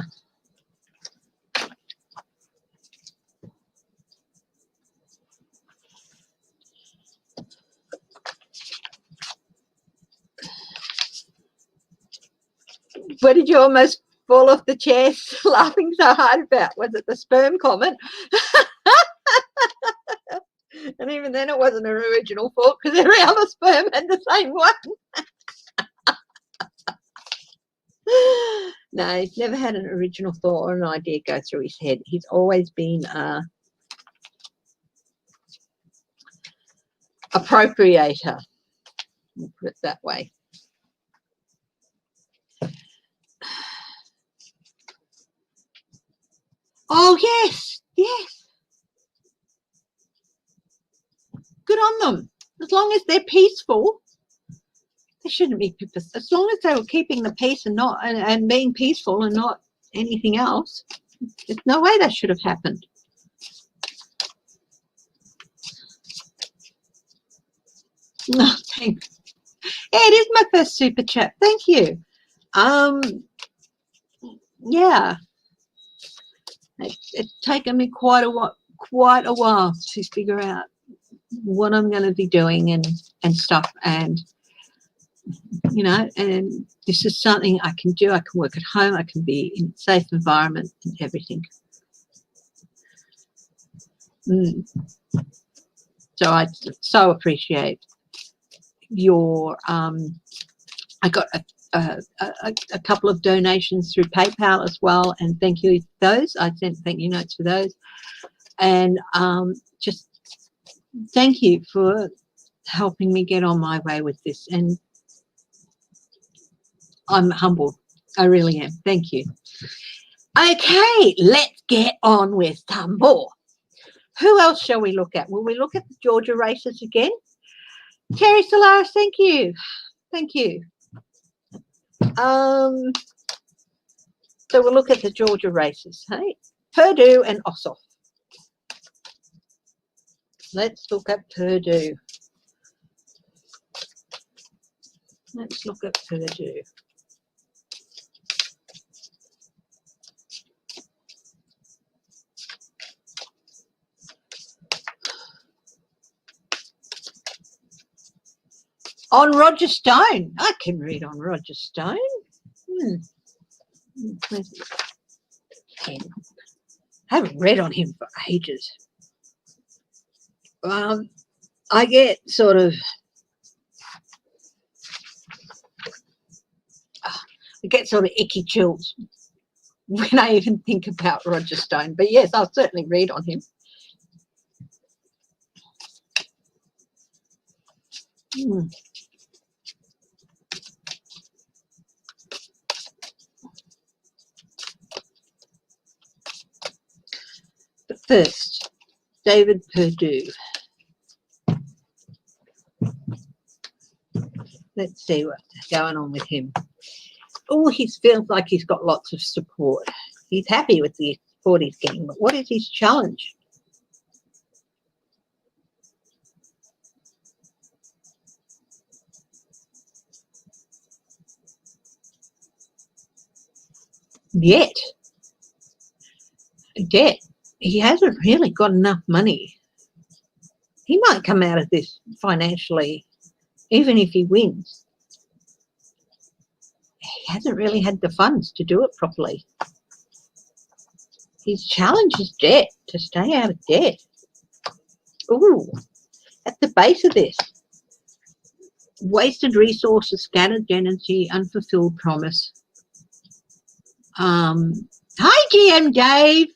What did you almost fall off the chair laughing so hard about? Was it the sperm comment? And even then it wasn't an original thought, because every other sperm had the same one. No, he's never had an original thought or an idea go through his head. He's always been appropriator. We'll put it that way. Oh, yes, yes. Good on them. As long as they're peaceful, they shouldn't be, as long as they were keeping the peace and not and being peaceful and not anything else, there's no way that should have happened. No, thanks. Yeah, it is my first super chat. Thank you. Yeah, it's taken me quite a while to figure out what I'm going to be doing and stuff, and you know, and this is something I can do. I can work at home. I can be in a safe environment and everything. So I so appreciate your. I got a couple of donations through PayPal as well, and thank you for those. I sent thank you notes for those, and just thank you for helping me get on my way with this, and I'm humbled. I really am. Thank you. Okay, let's get on with some more. Who else shall we look at? Will we look at the Georgia races again? Terry Solaris, thank you. Thank you. So we'll look at the Georgia races, hey? Purdue and Ossoff. Let's look at Purdue. Let's look at Purdue. On Roger Stone. I can read on Roger Stone. Where's the pen? I haven't read on him for ages. I get sort of icky chills when I even think about Roger Stone. But yes, I'll certainly read on him. But first, David Perdue. Let's see what's going on with him. Oh, he feels like he's got lots of support. He's happy with the support he's getting, but what is his challenge? Yet, he hasn't really got enough money. He might come out of this financially, even if he wins. He hasn't really had the funds to do it properly. His challenge is debt, to stay out of debt. Ooh, at the base of this. Wasted resources, scattered energy, unfulfilled promise. Hi, GM Dave.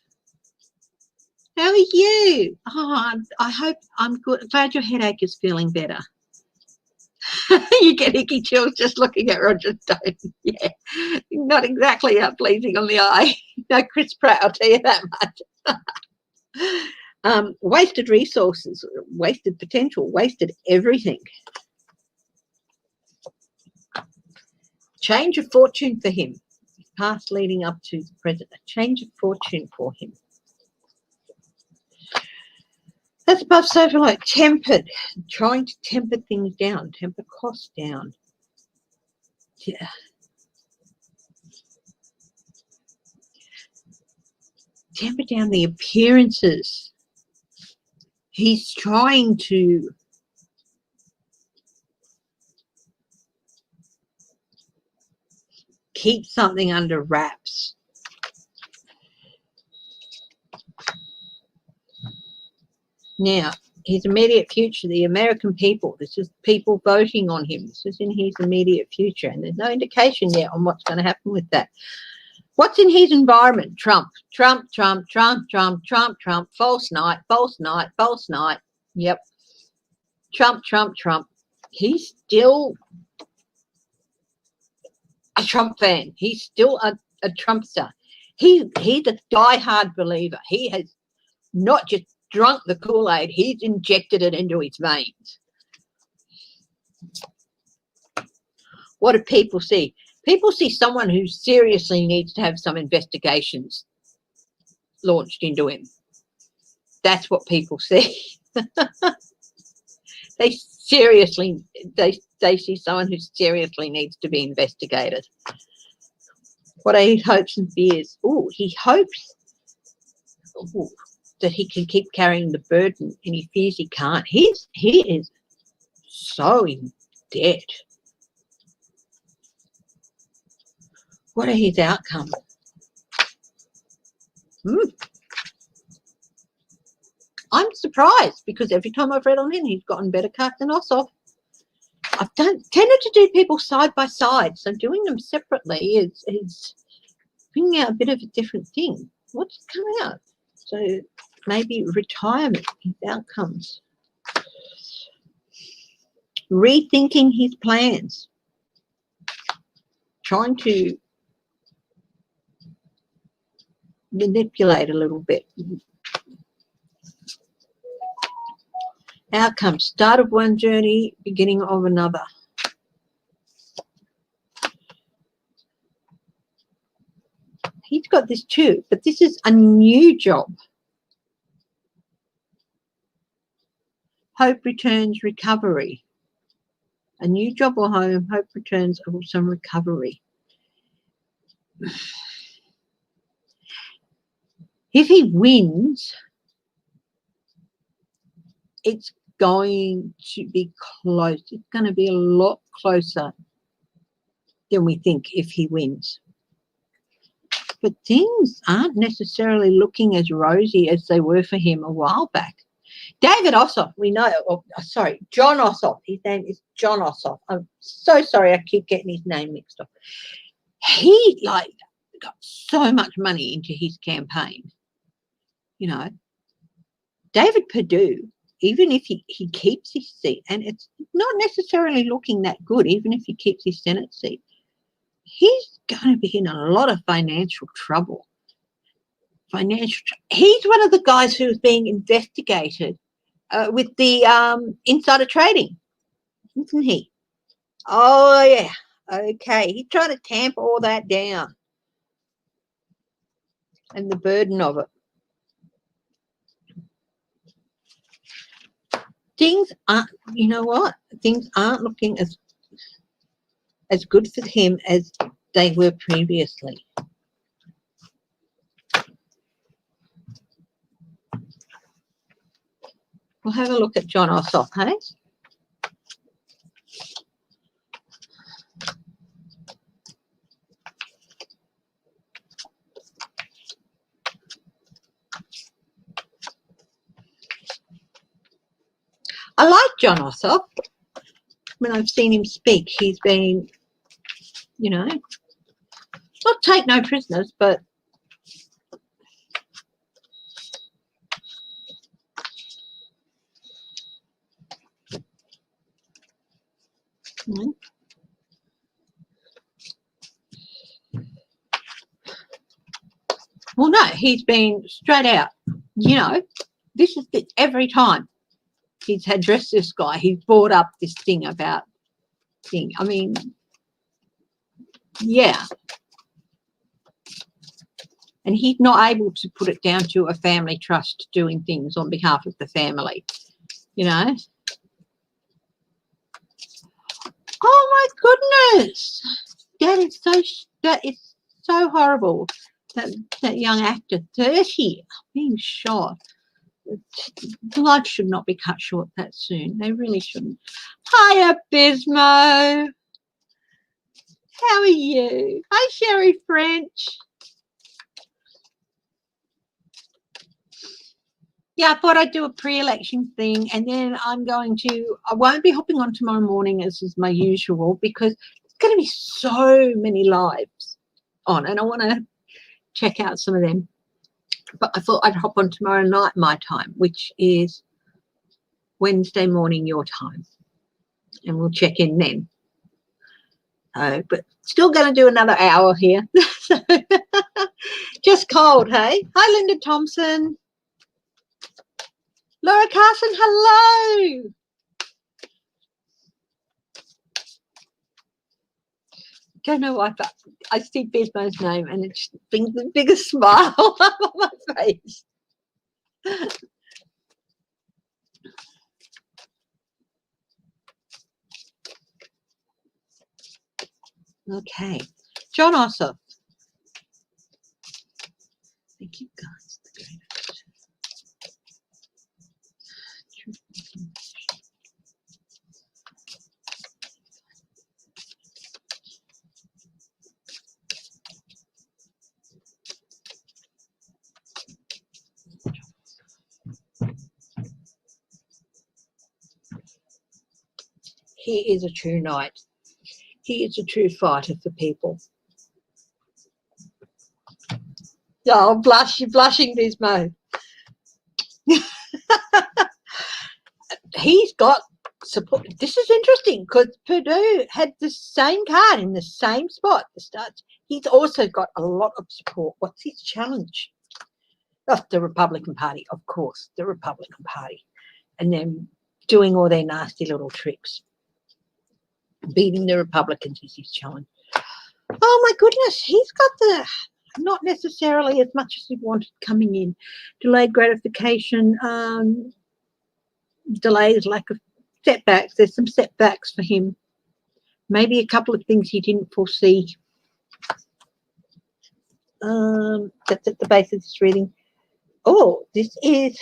How are you? Oh, I hope I'm good. Glad your headache is feeling better. You get icky chills just looking at Roger Stone. Yeah, not exactly pleasing on the eye. No, Chris Pratt, I'll tell you that much. Wasted resources, wasted potential, wasted everything. Change of fortune for him. Past leading up to the present. A change of fortune for him. That's above sofa like tempered, trying to temper things down, temper costs down. Yeah. Temper down the appearances. He's trying to keep something under wraps. Now, his immediate future, the American people, this is people voting on him. This is in his immediate future, and there's no indication yet on what's going to happen with that. What's in his environment? Trump, Trump, Trump, Trump, Trump, Trump, Trump, false night, false night, false night. Yep. Trump, Trump, Trump. He's still a Trump fan. He's still a Trumpster. He's a diehard believer. He has not just drunk the Kool-Aid, he's injected it into his veins. What do people see? People see someone who seriously needs to have some investigations launched into him. That's what people see. They seriously, they see someone who seriously needs to be investigated. What are his hopes and fears? Oh, he hopes that he can keep carrying the burden, and he fears he can't. He is so in debt. What are his outcomes? I'm surprised, because every time I've read on him, he's gotten better cards than Ossoff. I've tended to do people side by side, so doing them separately is bringing out a bit of a different thing. What's come out? So maybe retirement, his outcomes. rethinking his plans, trying to manipulate a little bit. Outcome, start of one journey, beginning of another. He's got this too, but this is a new job. Hope returns, recovery. A new job or home, hope returns, or some recovery. If he wins, it's going to be close. It's going to be a lot closer than we think if he wins. But things aren't necessarily looking as rosy as they were for him a while back. David Ossoff, we know, John Ossoff. His name is John Ossoff. I'm so sorry, I keep getting his name mixed up. He got so much money into his campaign. You know, David Perdue, even if he keeps his seat, and it's not necessarily looking that good, even if he keeps his Senate seat, he's going to be in a lot of financial trouble. He's one of the guys who's being investigated with the insider trading, isn't he? Oh, yeah. Okay. He's trying to tamp all that down and the burden of it. Things aren't, you know what? Things aren't looking as good for him as they were previously. We'll have a look at John Ossoff, hey? I like John Ossoff. When I've seen him speak, he's been, you know, not take no prisoners, but well, no, he's been straight out. You know, this is every time he's addressed this guy, he's brought up this thing about thing. I mean, yeah. And he's not able to put it down to a family trust doing things on behalf of the family, you know. Oh my goodness, that is so horrible. That young actor, 30, being shot. Blood should not be cut short that soon. They really shouldn't. Hiya, Bismo. How are you? Hi, Sherry French. Yeah, I thought I'd do a pre-election thing, and then I won't be hopping on tomorrow morning as is my usual, because there's going to be so many lives on, and I want to check out some of them. But I thought I'd hop on tomorrow night, my time, which is Wednesday morning, your time, and we'll check in then. But still going to do another hour here. Just cold, hey? Hi, Linda Thompson. Laura Carson, hello. Don't know why, but I see Bismo's name and it just brings the biggest smile on my face. Okay, John Ossoff. Thank you, guys. He is a true knight. He is a true fighter for people. Oh, you're blushing, Bismo. He's got support. This is interesting because Perdue had the same card in the same spot. The starts. He's also got a lot of support. What's his challenge? Oh, the Republican Party, of course, the Republican Party, and them doing all their nasty little tricks. Beating the Republicans is his challenge. Oh my goodness, he's got the not necessarily as much as he wanted coming in. Delayed gratification, delays, lack of setbacks. There's some setbacks for him. Maybe a couple of things he didn't foresee. That's at the base of this reading. Oh, this is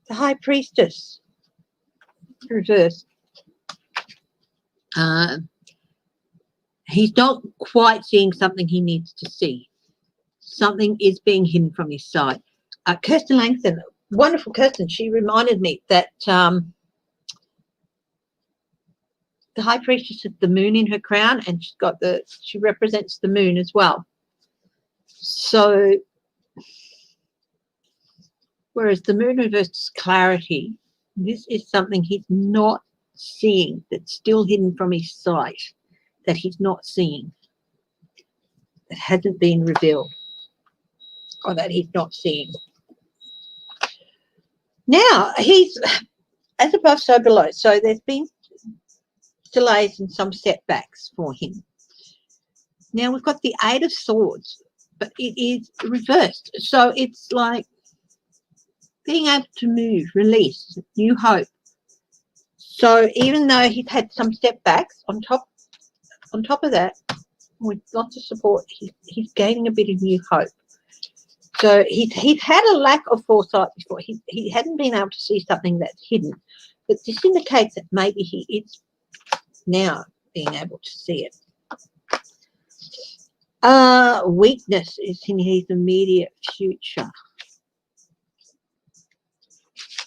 the High Priestess reversed. He's not quite seeing something he needs to see. Something is being hidden from his sight. Kirsten Langston, wonderful Kirsten, she reminded me that the High Priestess has the moon in her crown, and she represents the moon as well. So, whereas the moon reverses clarity, this is something he's not seeing, that's still hidden from his sight, that he's not seeing, that hasn't been revealed, or that he's not seeing. Now, he's as above, so below. So there's been delays and some setbacks for him. Now we've got the Eight of Swords, but it is reversed. So it's like being able to move, release, new hope. So even though he's had some setbacks, on top of that, with lots of support, he's gaining a bit of new hope. So he's had a lack of foresight before. He hadn't been able to see something that's hidden. But this indicates that maybe he is now being able to see it. Weakness is in his immediate future.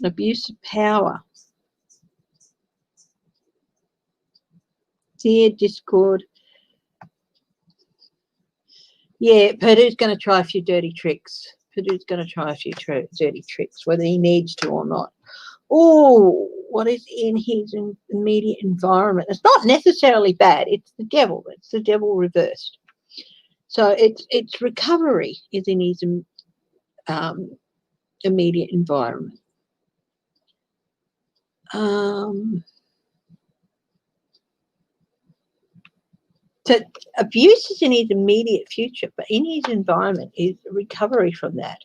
Abuse of power. Fear, discord. Yeah, Perdue's going to try a few dirty tricks. Perdue's going to try a few dirty tricks, whether he needs to or not. Oh, what is in his immediate environment? It's not necessarily bad. It's the devil. It's the devil reversed. So it's recovery is in his immediate environment. So abuse is in his immediate future, but in his environment is recovery from that,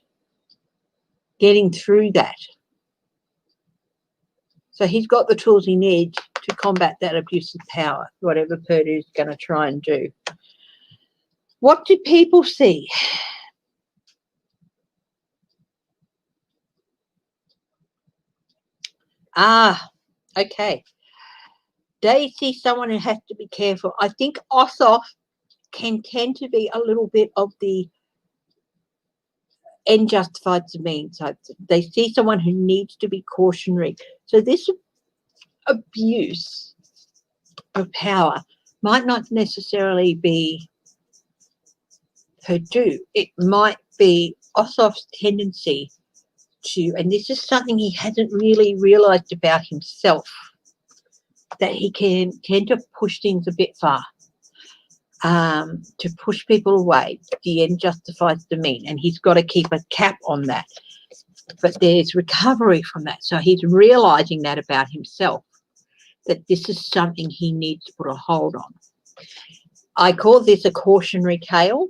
getting through that. So he's got the tools he needs to combat that abuse of power, whatever Perdue's going to try and do. What do people see? Okay. They see someone who has to be careful. I think Ossoff can tend to be a little bit of the end justifies the means. So they see someone who needs to be cautionary. So this abuse of power might not necessarily be Perdue. It might be Ossoff's tendency to, and this is something he hasn't really realized about himself, that he can tend to push things a bit far, to push people away. The end justifies the mean, and he's got to keep a cap on that. But there's recovery from that. So he's realizing that about himself, that this is something he needs to put a hold on. I call this a cautionary tale,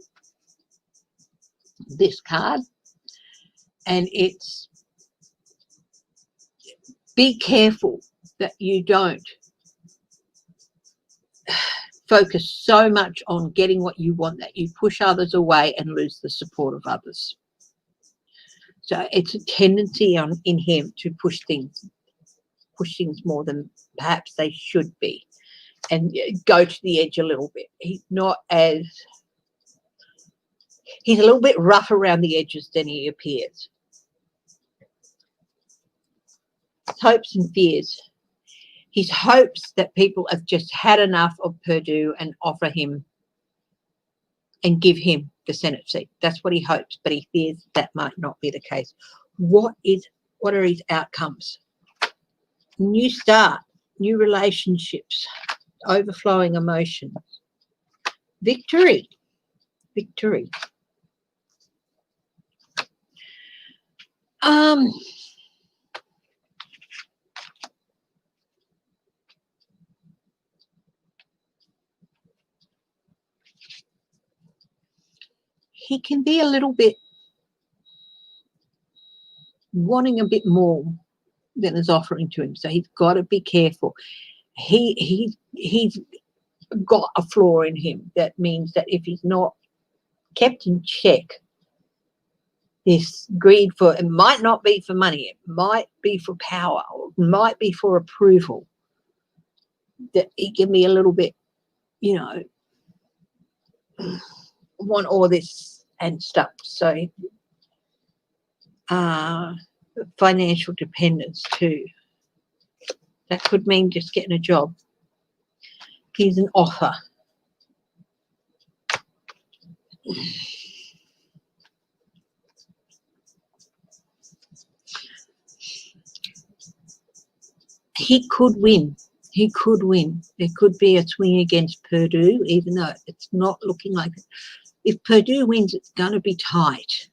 this card, and it's be careful that you don't focus so much on getting what you want that you push others away and lose the support of others. So it's a tendency in him to push things more than perhaps they should be, and go to the edge a little bit. He's a little bit rough around the edges than he appears. Hopes and fears. He hopes that people have just had enough of Perdue and offer him and give him the Senate seat. That's what he hopes, but he fears that might not be the case. What is What are his outcomes? New start, new relationships, overflowing emotions, victory, victory. He can be a little bit wanting a bit more than is offering to him, so he's got to be careful. He's got a flaw in him that means that if he's not kept in check, this greed for, it might not be for money, it might be for power, or it might be for approval, that he can be a little bit, you know, want all this and stuff. So financial dependence too. That could mean just getting a job. Here's an offer. He could win. He could win. There could be a swing against Purdue, even though it's not looking like it. If Purdue wins, it's going to be tight.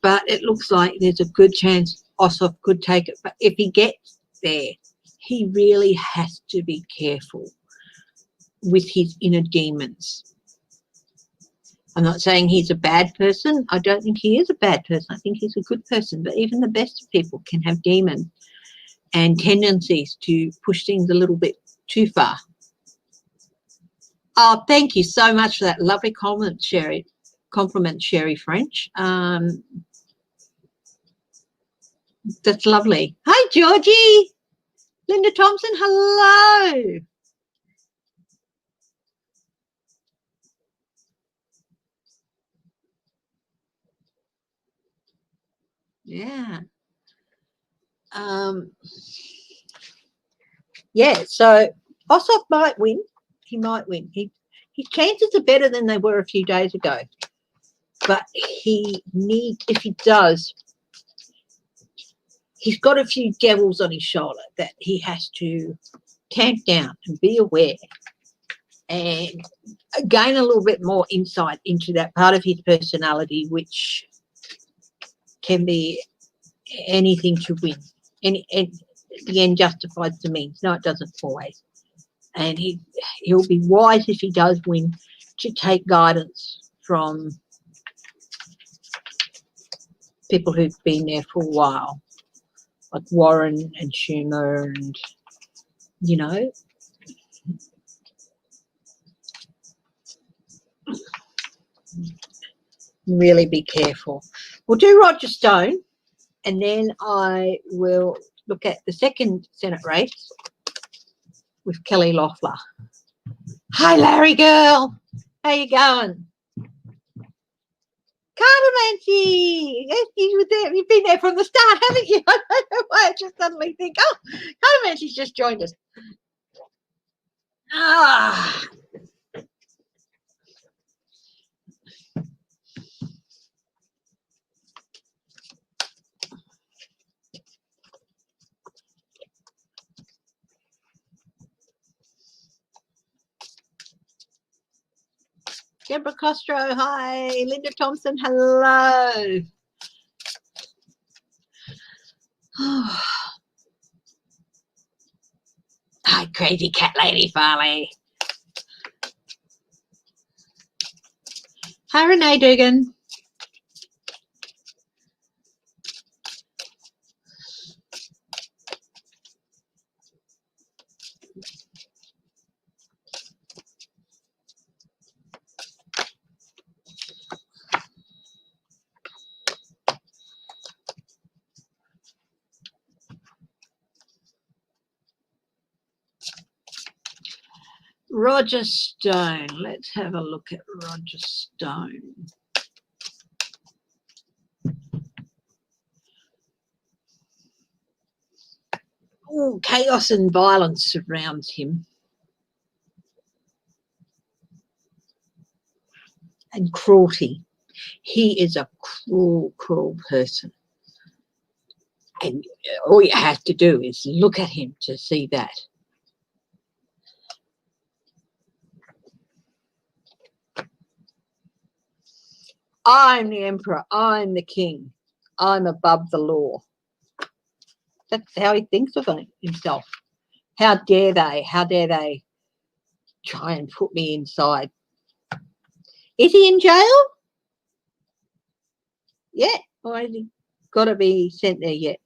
But it looks like there's a good chance Ossoff could take it. But if he gets there, he really has to be careful with his inner demons. I'm not saying he's a bad person. I don't think he is a bad person. I think he's a good person. But even the best of people can have demons and tendencies to push things a little bit too far. Oh, thank you so much for that lovely compliment, Sherry. Compliment, Sherry French. That's lovely. Hi, Georgie. Linda Thompson, hello. Yeah. Yeah, so Ossoff might win. He might win. His chances are better than they were a few days ago. But if he does, he's got a few devils on his shoulder that he has to tamp down and be aware and gain a little bit more insight into that part of his personality, which can be anything to win. The end justifies the means. No, it doesn't always. And he'll be wise if he does win to take guidance from people who've been there for a while, like Warren and Schumer, and, you know, really be careful. We'll do Roger Stone, and then I will look at the second Senate race with Kelly Loeffler. Hi, Larry girl. How you going? Cardamancy, yes, you were there. You've been there from the start, haven't you? I don't know why I just suddenly think, oh, Cardamancy's just joined us. Ah. Deborah Costro, hi. Linda Thompson, hello. Hi, crazy cat lady Farley. Hi, Renee Dugan. Roger Stone. Let's have a look at Roger Stone. Oh, chaos and violence surrounds him. And cruelty. He is a cruel, cruel person. And all you have to do is look at him to see that. I'm the emperor. I'm the king. I'm above the law. That's how he thinks of himself. How dare they? How dare they try and put me inside? Is he in jail? Yeah. Or has he got to be sent there yet?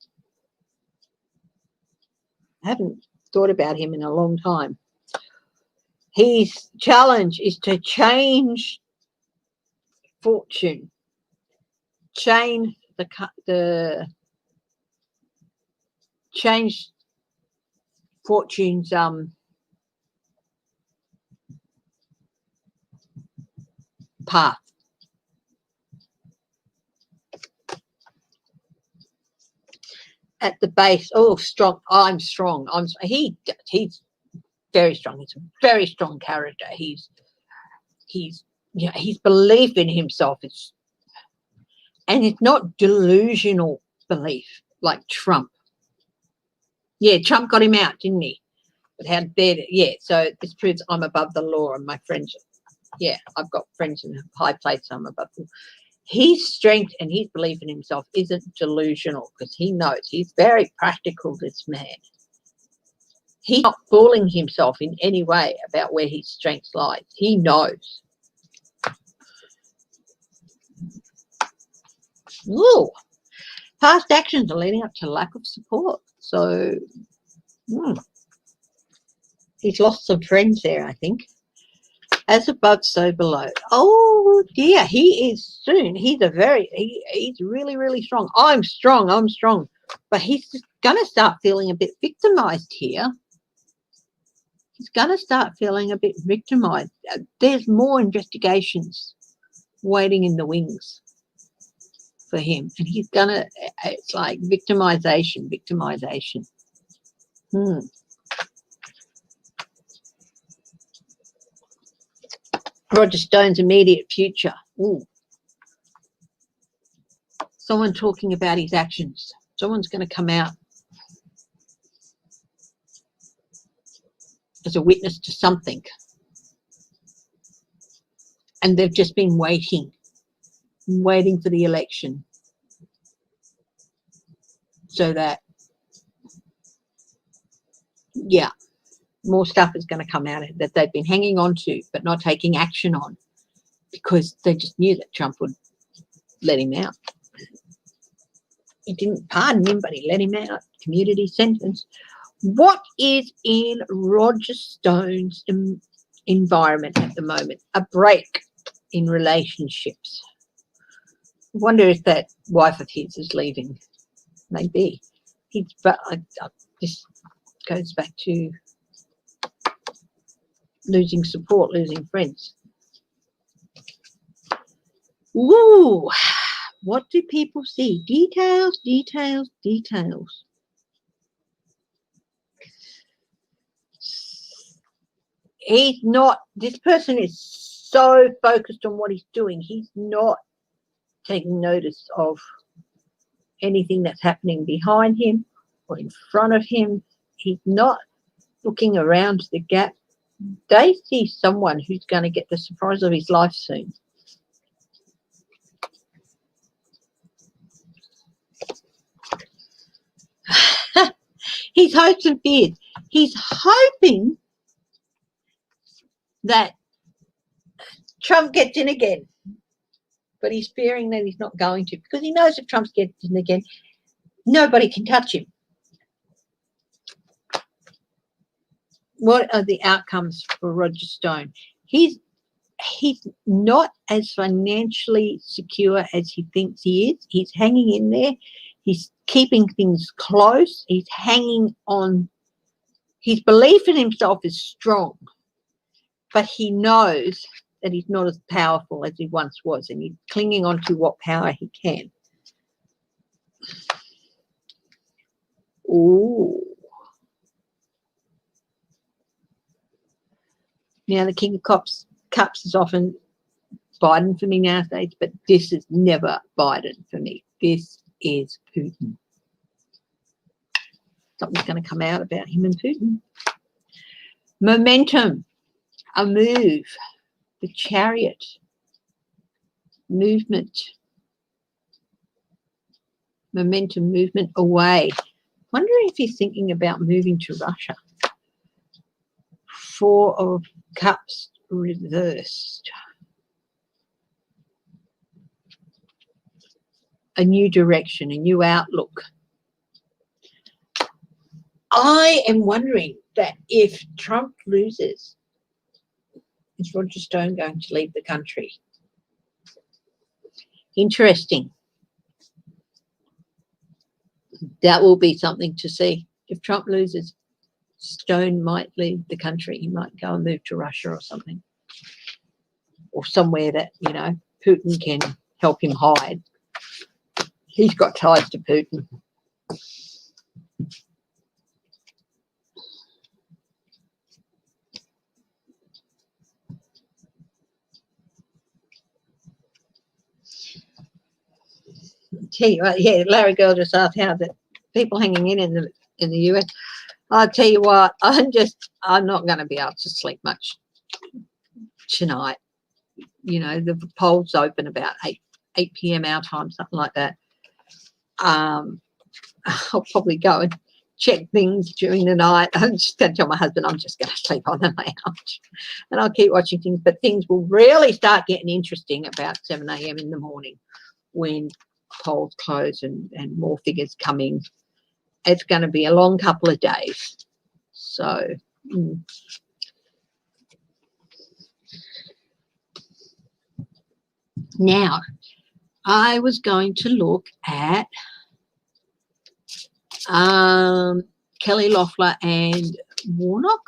I haven't thought about him in a long time. His challenge is to change fortune. Change change fortune's path. At the base, oh, strong. I'm strong. He's very strong. He's a very strong character. He's his belief in himself is, and it's not delusional belief like Trump. Yeah, Trump got him out, didn't he? But how dare it? Yeah, so this proves I'm above the law, and my friends, yeah, I've got friends in high places. I'm above the law. His strength and his belief in himself isn't delusional because he knows he's very practical, this man. He's not fooling himself in any way about where his strength lies. He knows. Ooh, past actions are leading up to lack of support. So he's lost some friends there, I think. As above, so below. Oh dear, he is soon. He's really, really strong. I'm strong. But he's just gonna start feeling a bit victimized here. He's gonna start feeling a bit victimized. There's more investigations waiting in the wings for him. And he's gonna, it's like victimization. Roger Stone's immediate future. Ooh. Someone talking about his actions. Someone's going to come out as a witness to something. And they've just been waiting for the election. So that, yeah, more stuff is going to come out that they've been hanging on to but not taking action on because they just knew that Trump would let him out. He didn't pardon him, but he let him out. Community sentence. What is in Roger Stone's environment at the moment? A break in relationships. I wonder if that wife of his is leaving. Maybe. This goes back to losing support, losing friends. Ooh, what do people see? Details. He's not, this person is so focused on what he's doing. He's not taking notice of anything that's happening behind him or in front of him. He's not looking around the gap. They see someone who's going to get the surprise of his life soon. His hopes and fears. He's hoping that Trump gets in again, but he's fearing that he's not going to because he knows if Trump gets in again, nobody can touch him. What are the outcomes for Roger Stone? He's not as financially secure as he thinks he is. He's hanging in there. He's keeping things close. He's hanging on. His belief in himself is strong, but he knows that he's not as powerful as he once was, and he's clinging on to what power he can. Ooh. Now, the King of Cups is often Biden for me nowadays, but this is never Biden for me. This is Putin. Something's going to come out about him and Putin. Momentum, a move, the Chariot, movement, momentum, movement away. Wondering if he's thinking about moving to Russia. Four of Cups reversed. A new direction, a new outlook. I am wondering that if Trump loses, is Roger Stone going to leave the country? Interesting. That will be something to see. If Trump loses, Stone might leave the country. He might go and move to Russia or something. Or somewhere that, you know, Putin can help him hide. He's got ties to Putin. Tell you what, yeah, Larry Girl just asked how the people hanging in the US. I'll tell you what, I'm not going to be able to sleep much tonight. You know, the polls open about 8 p.m. our time, something like that. I'll probably go and check things during the night. I'm just going to tell my husband I'm just going to sleep on the couch, and I'll keep watching things. But things will really start getting interesting about 7 a.m. in the morning when polls close and more figures come in. It's going to be a long couple of days. So now I was going to look at Kelly Loeffler and Warnock.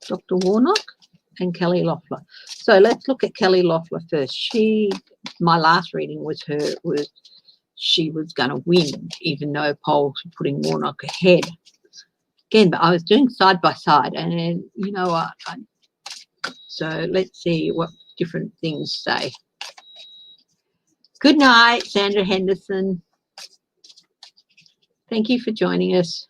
Dr. Warnock and Kelly Loeffler. So let's look at Kelly Loeffler first. My last reading was she was going to win, even though polls were putting Warnock ahead. Again, but I was doing side by side, and you know what? So let's see what different things say. Good night, Sandra Henderson. Thank you for joining us.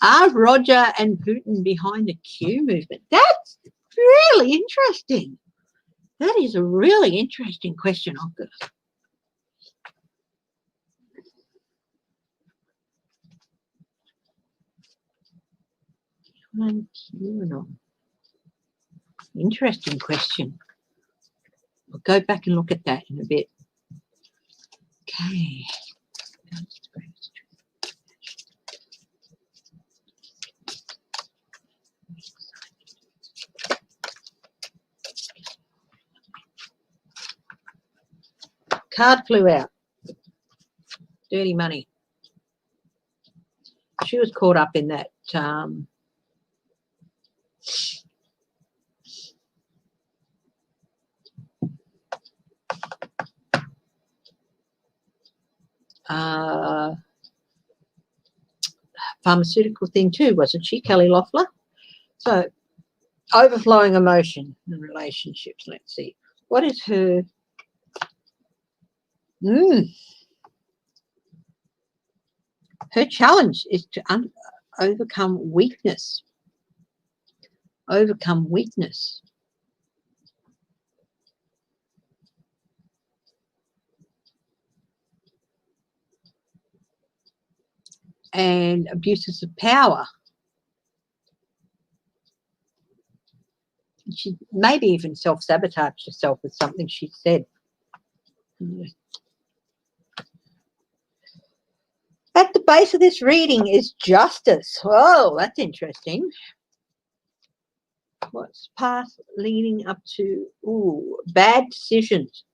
Are Roger and Putin behind the Q movement? That's really interesting. That is a really interesting question, Olga. Interesting question. We'll go back and look at that in a bit. Okay. Card flew out. Dirty money. She was caught up in that pharmaceutical thing too, wasn't she, Kelly Loeffler? So overflowing emotion in relationships. Let's see. What is her her challenge is to overcome weakness. Overcome weakness. And abuses of power. She maybe even self-sabotaged herself with something she said. At the base of this reading is justice. Whoa, that's interesting. What's past leading up to bad decisions,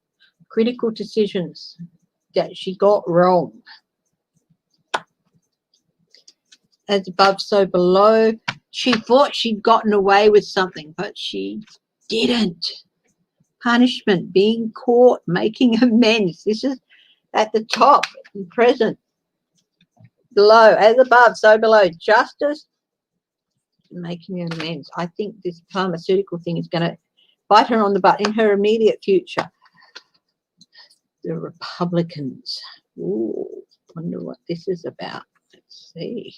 critical decisions that she got wrong. As above, so below. She thought she'd gotten away with something, but she didn't. Punishment, being caught, making amends. This is at the top, present. Below, as above, so below. Justice, making amends. I think this pharmaceutical thing is going to bite her on the butt in her immediate future. The Republicans. Ooh, wonder what this is about. Let's see.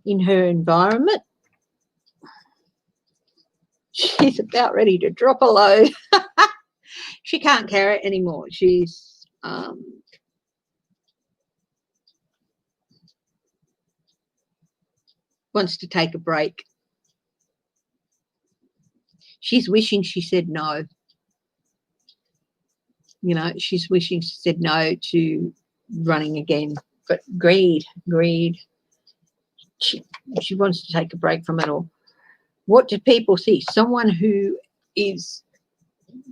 In her environment, she's about ready to drop a load. She can't carry it anymore. She's wants to take a break. She's wishing she said no. You know, she's wishing she said no to running again. But greed. She wants to take a break from it all. What do people see? Someone who is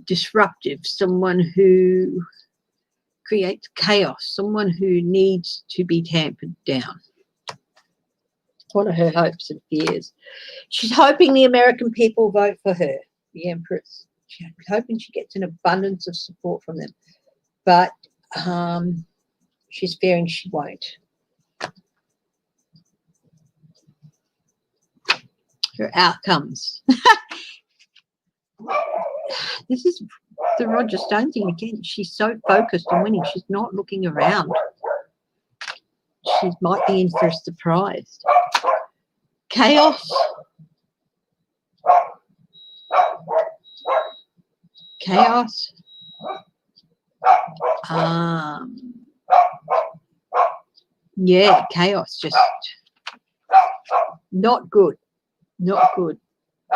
disruptive, someone who creates chaos, someone who needs to be tampered down. What are her hopes and fears? She's hoping the American people vote for her, the Empress. She's hoping she gets an abundance of support from them. But she's fearing she won't. Her outcomes. This is the Roger Stone thing again. She's so focused on winning. She's not looking around. She might be in for a surprise. Chaos. Chaos. Yeah, chaos. Just not good. Not good.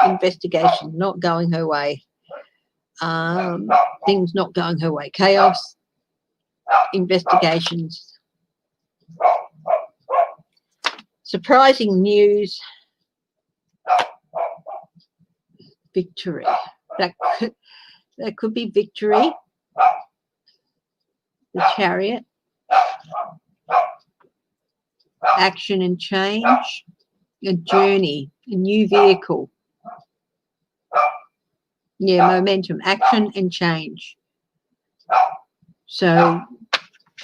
Investigation not going her way. Things not going her way. Chaos. Investigations. Surprising news. Victory. That could be victory. The Chariot. Action and change. A journey. A new vehicle. Yeah, momentum. Action and change. So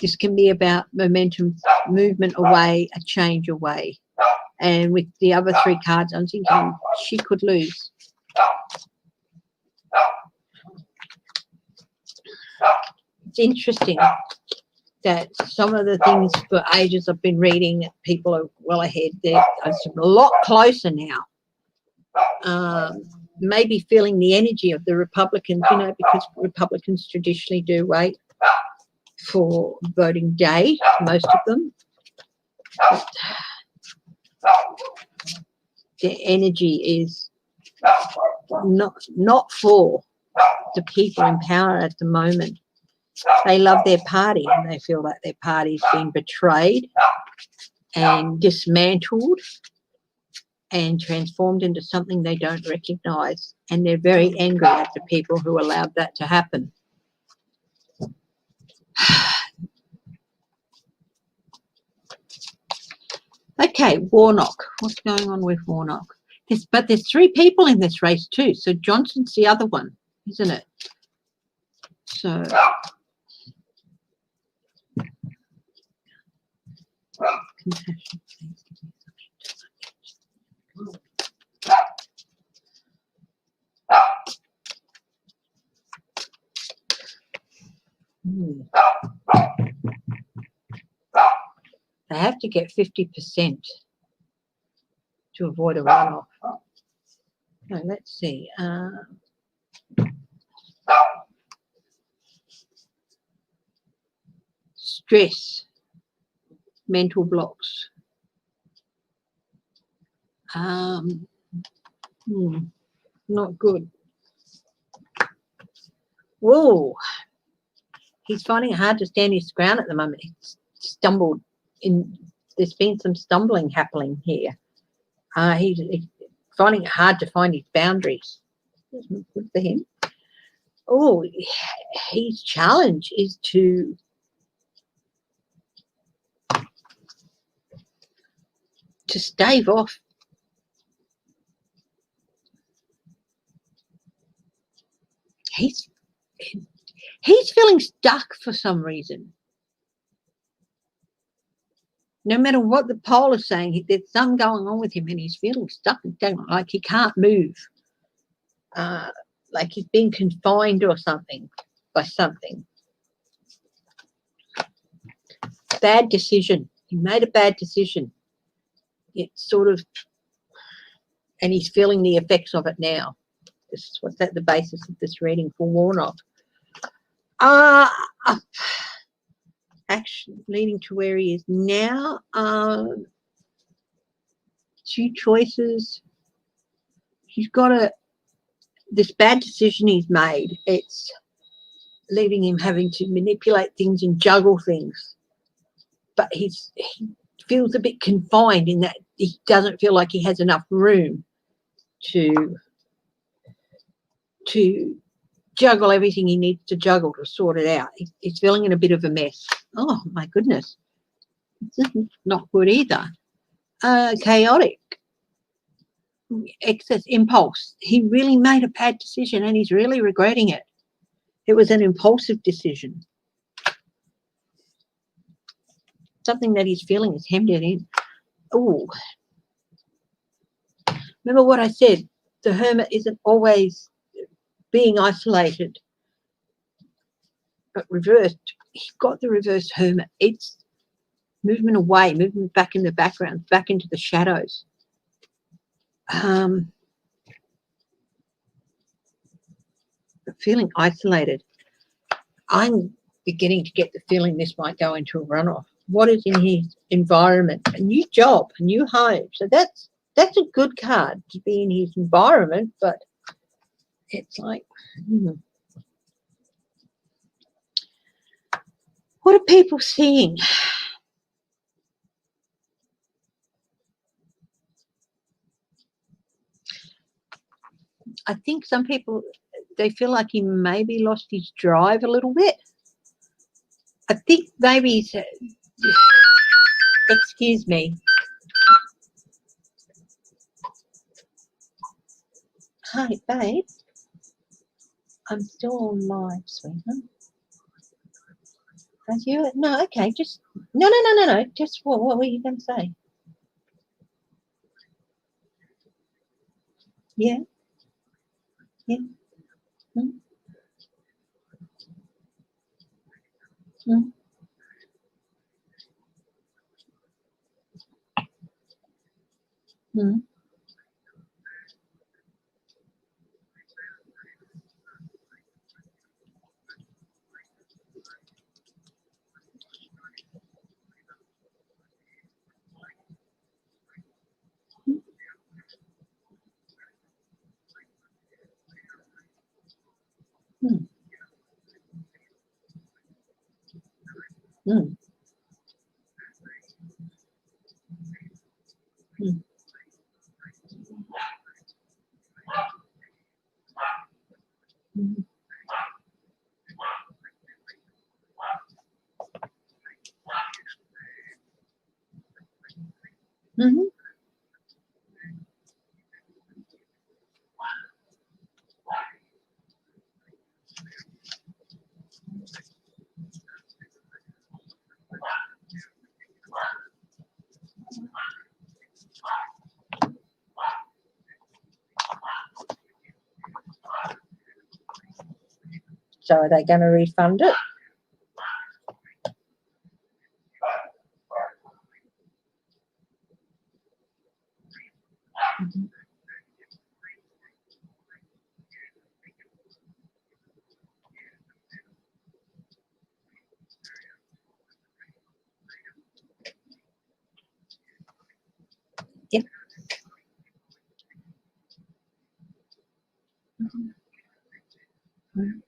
this can be about momentum, movement away, a change away. And with the other three cards, I'm thinking she could lose. It's interesting that some of the things for ages I've been reading, people are well ahead. They're a lot closer now. Maybe feeling the energy of the Republicans, you know, because Republicans traditionally do wait for voting day, most of them. But their energy is not for the people in power at the moment. They love their party and they feel that their party's been betrayed and dismantled and transformed into something they don't recognise. And they're very angry at the people who allowed that to happen. Okay, Warnock. What's going on with Warnock? But there's three people in this race too. So Johnson's the other one, isn't it? So compassion, please give me They have to get 50% to avoid a runoff. No, let's see. Stress, mental blocks. Not good. Whoa. He's finding it hard to stand his ground at the moment. He's stumbled in. There's been some stumbling happening here. He's finding it hard to find his boundaries. That's not good for him. Oh, his challenge is to stave off he's feeling stuck for some reason. No matter what the poll is saying, there's something going on with him and he's feeling stuck and down, like he can't move, like he's been confined or something by something. Bad decision. He made a bad decision. It's sort of, and he's feeling the effects of it now. This is what's at the basis of this reading for Warnock. Actually, leading to where he is now. Two choices. He's got this bad decision he's made. It's leaving him having to manipulate things and juggle things. But he feels a bit confined in that he doesn't feel like he has enough room to juggle everything he needs to juggle to sort it out. He's feeling in a bit of a mess. Oh, my goodness. This is not good either. Chaotic. Excess impulse. He really made a bad decision and he's really regretting it. It was an impulsive decision. Something that he's feeling is hemmed it in. Oh, remember what I said? The hermit isn't always being isolated, but reversed. He's got the reversed hermit. It's movement away, movement back in the background, back into the shadows. Feeling isolated. I'm beginning to get the feeling this might go into a runoff. What is in his environment? A new job, a new home. So that's a good card to be in his environment, but it's like, what are people seeing? I think some people, they feel like he maybe lost his drive a little bit. I think maybe he's, excuse me. Hi, babe. I'm still on live, sweetheart. Are you? No, okay, just, no. Just what were you going to say? Yeah. Yeah. Mm. Mm. Mm. Mm. Mm. Mm. Mm. Mm-hmm. So are they going to refund it? Mm-hmm. Yep. Mm-hmm.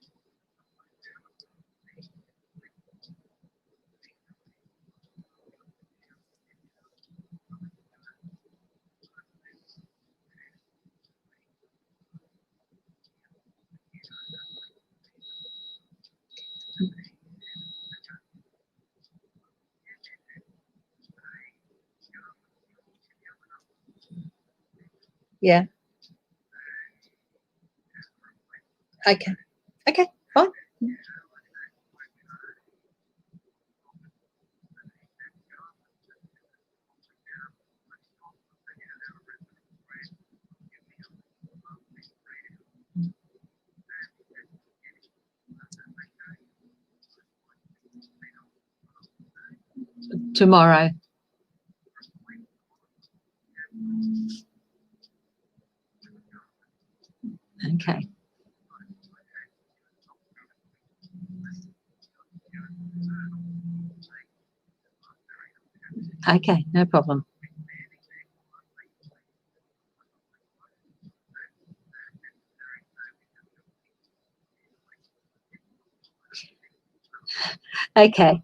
Yeah. Okay. Okay. Fine. tomorrow. Okay. Okay, no problem. Okay.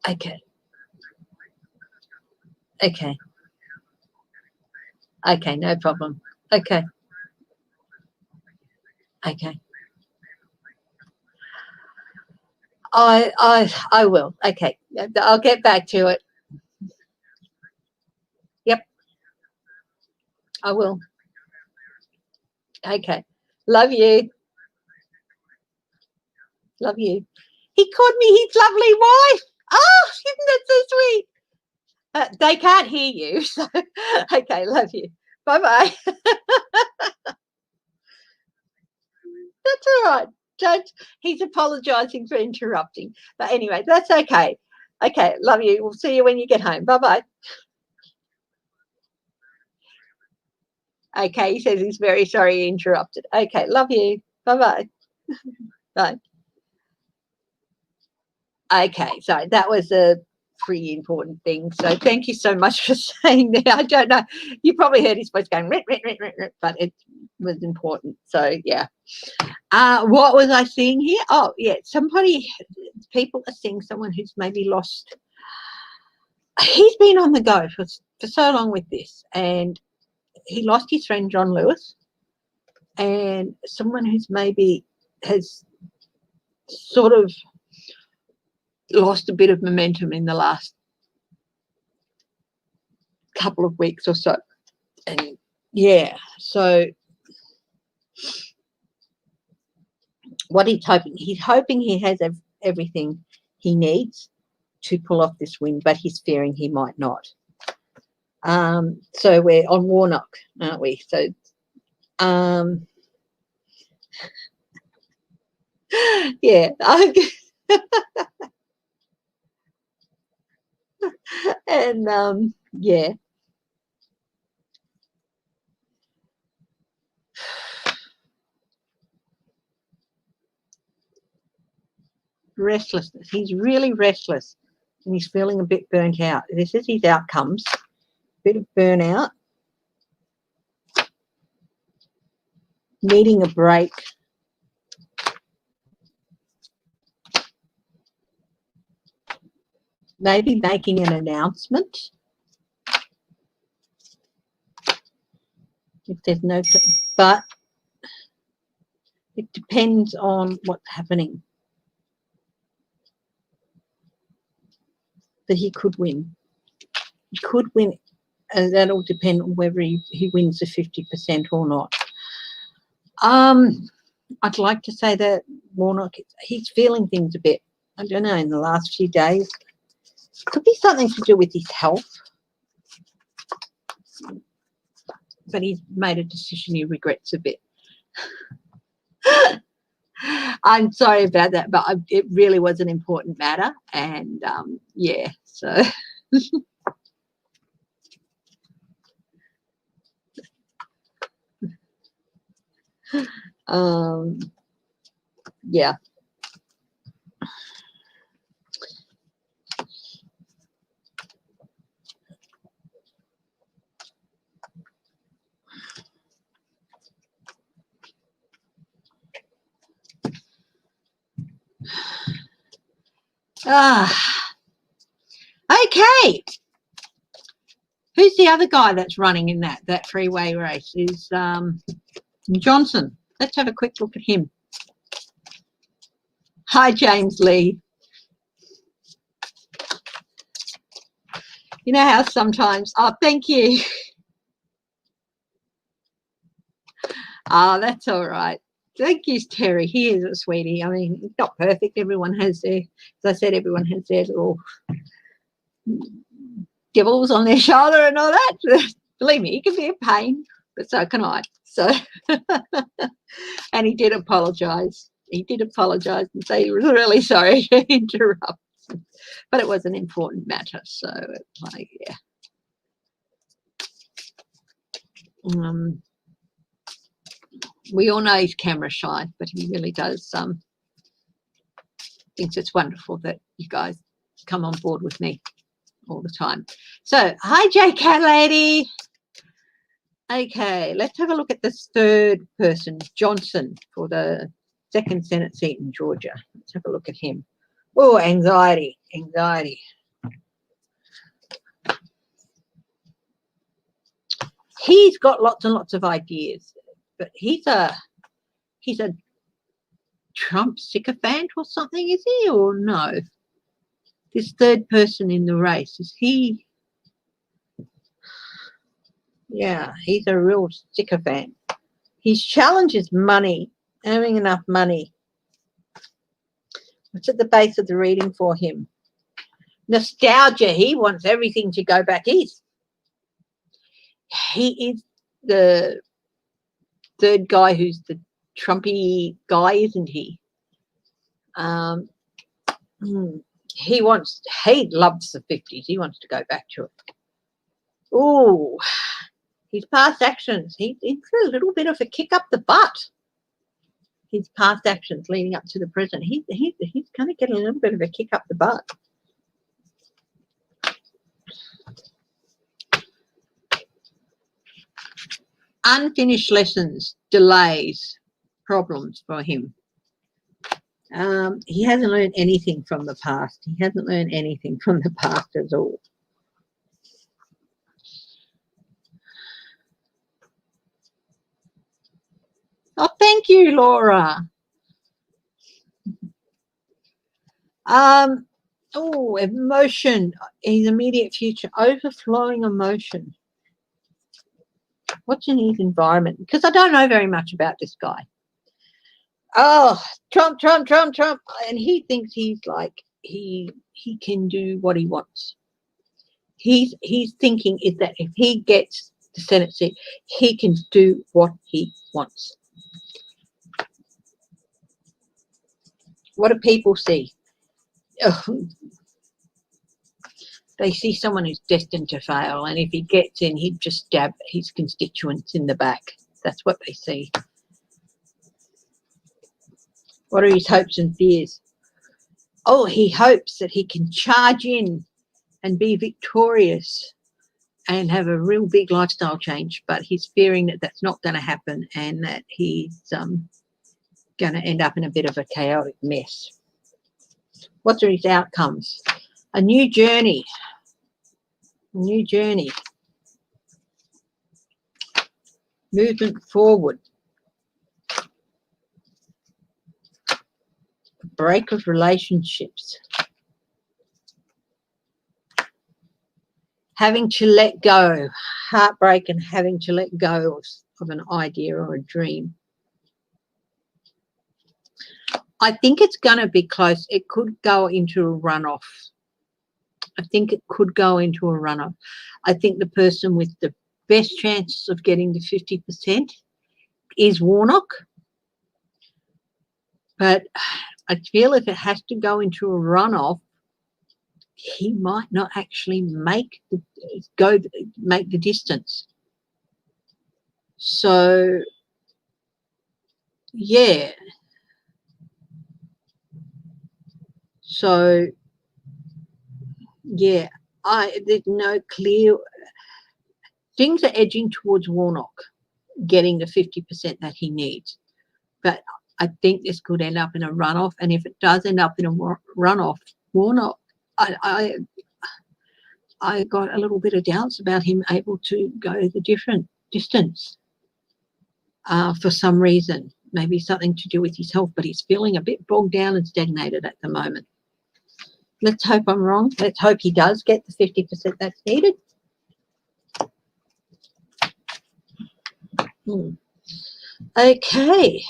Okay. Okay. Okay, no problem. Okay. Okay. I will. Okay. I'll get back to it. Yep, I will. Okay. Love you. Love you. He called me his lovely wife. Oh, isn't that so sweet? They can't hear you. So, okay, love you. Bye-bye. That's all right. Don't. He's apologising for interrupting. But anyway, that's okay. Okay, love you. We'll see you when you get home. Bye-bye. Okay, he says he's very sorry he interrupted. Okay, love you. Bye-bye. Bye. Okay, so that was a pretty important thing. So thank you so much for saying that. I don't know. You probably heard his voice going, rit, rit, rit, rit, rit, but it was important. So, yeah. What was I seeing here? Oh, yeah, people are seeing someone who's maybe lost. He's been on the go for so long with this, and he lost his friend John Lewis, and someone who's maybe has sort of lost a bit of momentum in the last couple of weeks or so. And yeah, so what he's hoping he has everything he needs to pull off this win, but he's fearing he might not. So we're on Warnock, aren't we? So yeah. And yeah. Restlessness. He's really restless and he's feeling a bit burnt out. This is his outcomes. Bit of burnout. Needing a break. Maybe making an announcement. If there's no, but it depends on what's happening. That he could win. He could win, and that'll depend on whether he wins the 50% or not. I'd like to say that Warnock, he's feeling things a bit, I don't know, in the last few days. Could be something to do with his health. But he's made a decision he regrets a bit. I'm sorry about that, but it really was an important matter. And, yeah, so... yeah. Okay. Who's the other guy that's running in that freeway race? Is Johnson. Let's have a quick look at him. Hi, James Lee. You know how sometimes, oh, thank you. Oh, that's all right. Thank you, Terry. He is a sweetie. I mean, it's not perfect. Everyone has their, as I said, everyone has their little devils on their shoulder and all that. Believe me, it can be a pain, but so can I. So And he did apologise. He did apologise and say he was really sorry to interrupt. But it was an important matter, so it's like, yeah. We all know he's camera shy, but he really does thinks it's wonderful that you guys come on board with me all the time. So, hi, J Cat Lady. Okay, let's have a look at this third person, Johnson, for the second Senate seat in Georgia. Let's have a look at him. Oh, anxiety, anxiety. He's got lots and lots of ideas, but he's a Trump sycophant or something, is he, or no? This third person in the race, is he? Yeah, he's a real sycophant. His challenge is money, earning enough money. What's at the base of the reading for him? Nostalgia. He wants everything to go back east. He is the third guy who's the Trumpy guy, isn't he? He loves the 50s. He wants to go back to it. Oh, his past actions. He's a little bit of a kick up the butt. His past actions leading up to the present. He's going to get a little bit of a kick up the butt. Unfinished lessons, delays, problems for him. He hasn't learned anything from the past. He hasn't learned anything from the past at all. Oh, thank you, Laura. Oh, emotion. His immediate future, overflowing emotion. What's in his environment? Because I don't know very much about this guy. Oh, Trump, Trump, Trump, Trump. And he thinks he's like, he can do what he wants. He's thinking is that if he gets the Senate seat, he can do what he wants. What do people see? Oh, they see someone who's destined to fail, and if he gets in, he'd just stab his constituents in the back. That's what they see. What are his hopes and fears? Oh, he hopes that he can charge in and be victorious and have a real big lifestyle change, but he's fearing that that's not going to happen and that he's going to end up in a bit of a chaotic mess. What are his outcomes? A new journey. A new journey. Movement forward. Break of relationships. Having to let go. Heartbreak and having to let go of an idea or a dream. I think it's going to be close. It could go into a runoff. I think it could go into a runoff. I think the person with the best chances of getting the 50% is Warnock. But I feel if it has to go into a runoff, he might not actually make the distance. So, yeah. So, yeah, there's no clear. Things are edging towards Warnock getting the 50% that he needs, but I think this could end up in a runoff. And if it does end up in a runoff, Warnock, I got a little bit of doubts about him able to go the different distance for some reason. Maybe something to do with his health, but he's feeling a bit bogged down and stagnated at the moment. Let's hope I'm wrong. Let's hope he does get the 50% that's needed. Okay.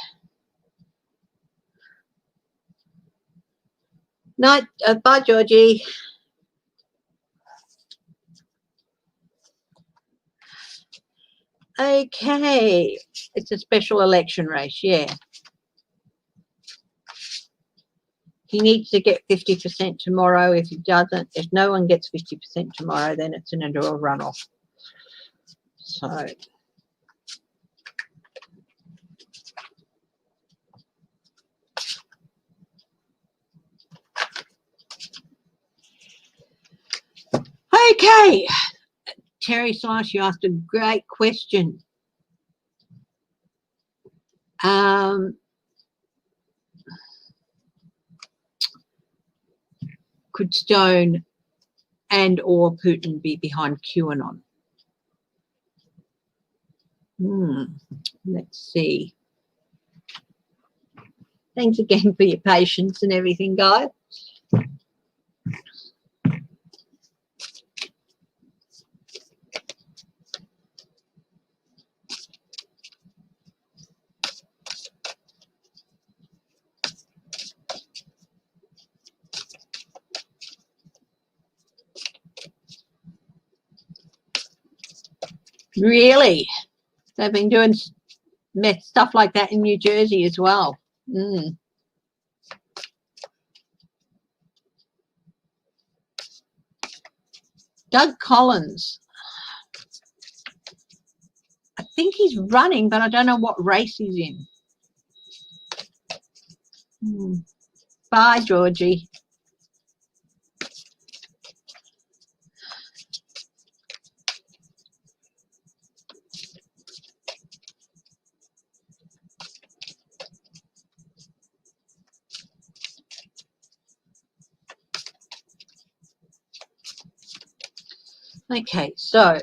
Night. Bye, Georgie. Okay, it's a special election race, yeah. He needs to get 50% tomorrow. If he doesn't, if no one gets 50% tomorrow, then it's into a runoff. So okay, Terry Slice, you asked a great question. Could Stone and or Putin be behind QAnon? Let's see. Thanks again for your patience and everything, guys. Really? They've been doing stuff like that in New Jersey as well. Doug Collins. I think he's running, but I don't know what race he's in. Bye, Georgie. Okay, so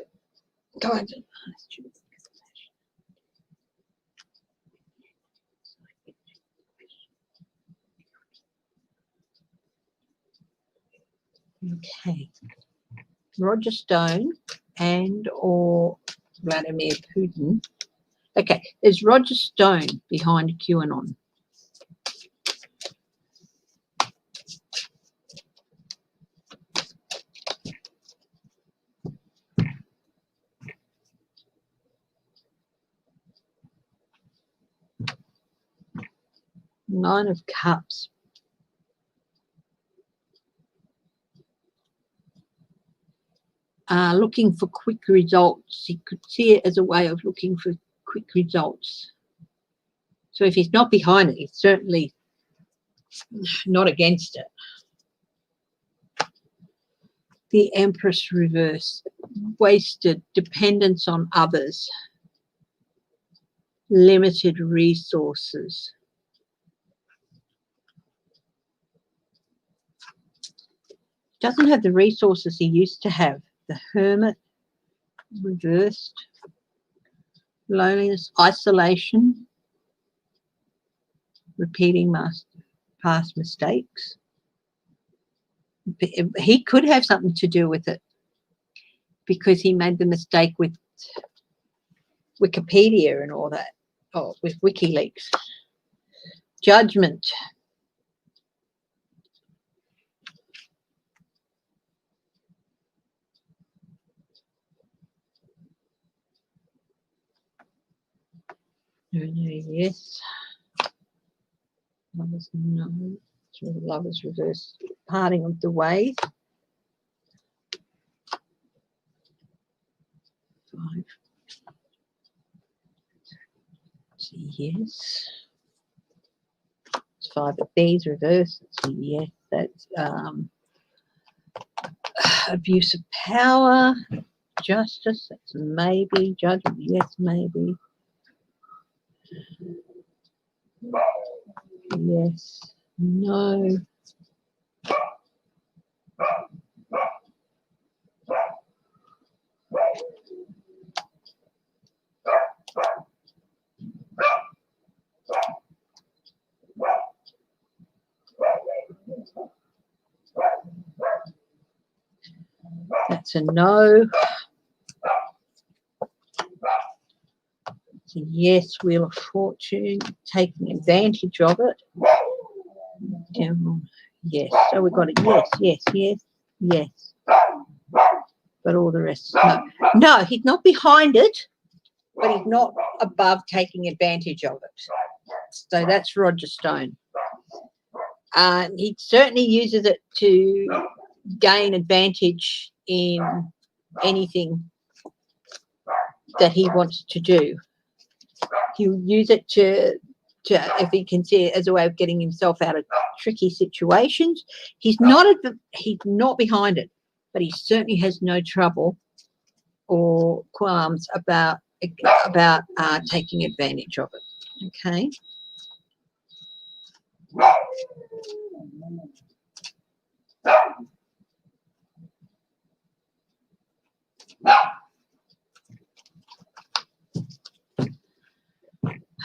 go ahead. Okay, Roger Stone and or Vladimir Putin. Okay, is Roger Stone behind QAnon? Nine of Cups. Looking for quick results. He could see it as a way of looking for quick results. So if he's not behind it, he's certainly not against it. The Empress reverse. Wasted, dependence on others, limited resources. Doesn't have the resources he used to have. The Hermit reversed. Loneliness, isolation, repeating past mistakes. He could have something to do with it because he made the mistake with Wikipedia and all that, or with WikiLeaks. Judgment. Yes. Lovers, no. Lovers reverse. Parting of the ways. 5. Yes. It's 5 of these reverse. Yes. That's abuse of power. Justice. That's maybe. Judgment. Yes, maybe. Yes. No. That's a no. It's a yes. Wheel of Fortune. Taking advantage of it. Yes. So we've got a yes, yes, yes, yes. But all the rest is no. No, he's not behind it. but he's not above taking advantage of it. So that's Roger Stone. He certainly uses it to gain advantage in anything that he wants to do. He'll use it to if he can see it as a way of getting himself out of tricky situations. He's not behind it, but he certainly has no trouble or qualms about taking advantage of it. Okay.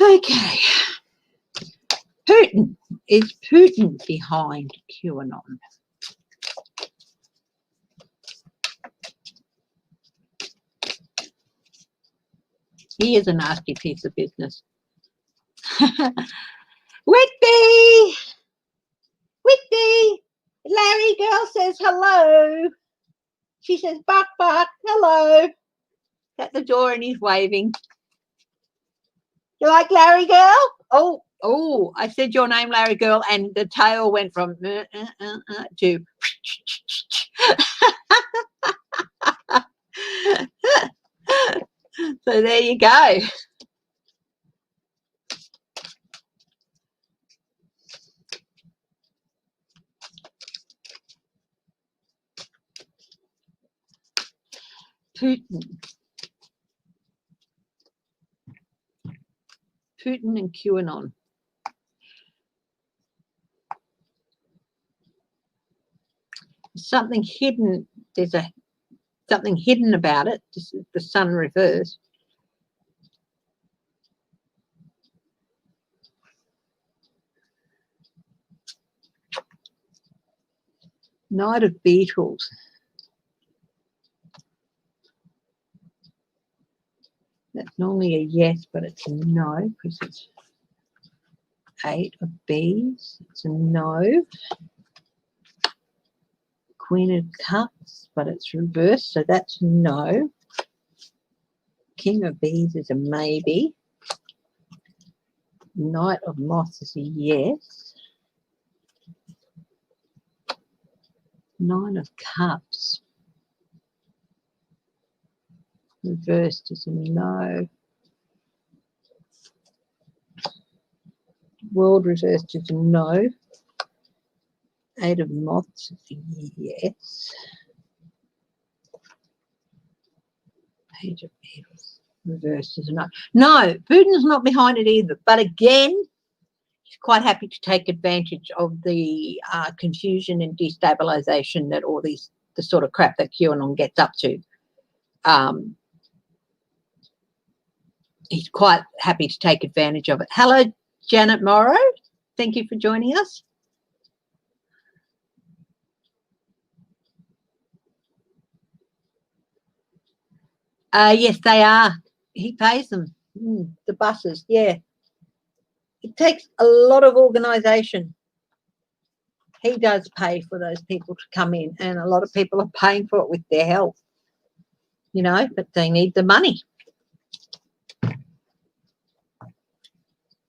Okay. Putin. Is Putin behind QAnon? He is a nasty piece of business. Whitby! Whitby! Larry girl says hello. She says bark, bark, hello. At the door and he's waving. You like Larry girl? Oh, I said your name, Larry girl, and the tail went from to. So there you go. Putin and QAnon. Something hidden. There's something hidden about it. This is the sun reversed. Knight of Beetles. That's normally a yes, but it's a no because it's 8 of Bees. It's a no. Queen of Cups, but it's reversed, so that's a no. King of Bees is a maybe. Knight of Moths is a yes. 9 of Cups. Reversed is a no. World reversed is a no. 8 of Moths is a yes. Page of Beetles reversed is a no. No, Putin's not behind it either. But again, he's quite happy to take advantage of the confusion and destabilization that all the sort of crap that QAnon gets up to. He's quite happy to take advantage of it. Hello, Janet Morrow. Thank you for joining us. Yes, they are. He pays them. The buses, yeah. It takes a lot of organisation. He does pay for those people to come in, and a lot of people are paying for it with their health, but they need the money.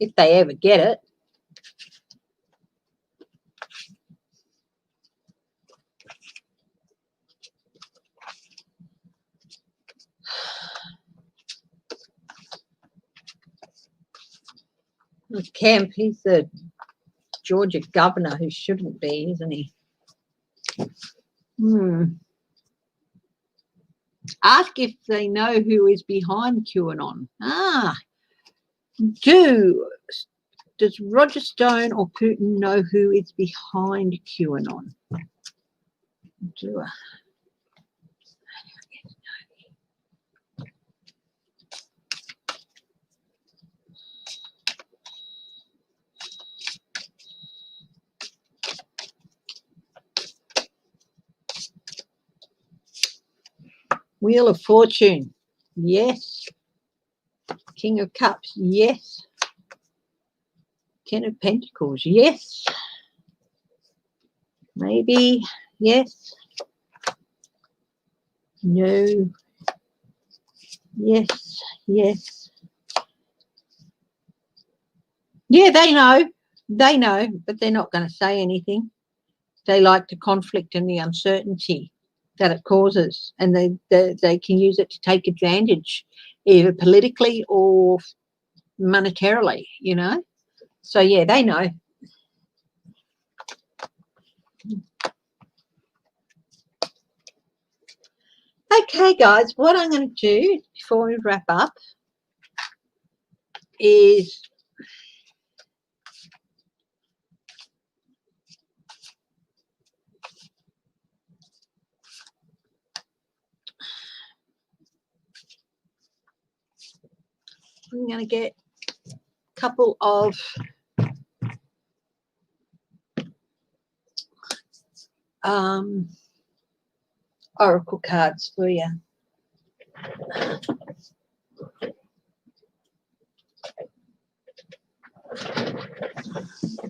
If they ever get it. Kemp, he's the Georgia governor who shouldn't be, isn't he? Ask if they know who is behind QAnon. Does Roger Stone or Putin know who is behind QAnon? Wheel of Fortune, yes. King of Cups, yes. Ten of Pentacles, yes. Maybe, yes. No. Yes, yes. Yeah, they know. They know, but they're not going to say anything. They like the conflict and the uncertainty that it causes, and they can use it to take advantage, either politically or monetarily, you know. So, yeah, they know. Okay, guys, what I'm going to do before we wrap up is I'm going to get a couple of oracle cards for you.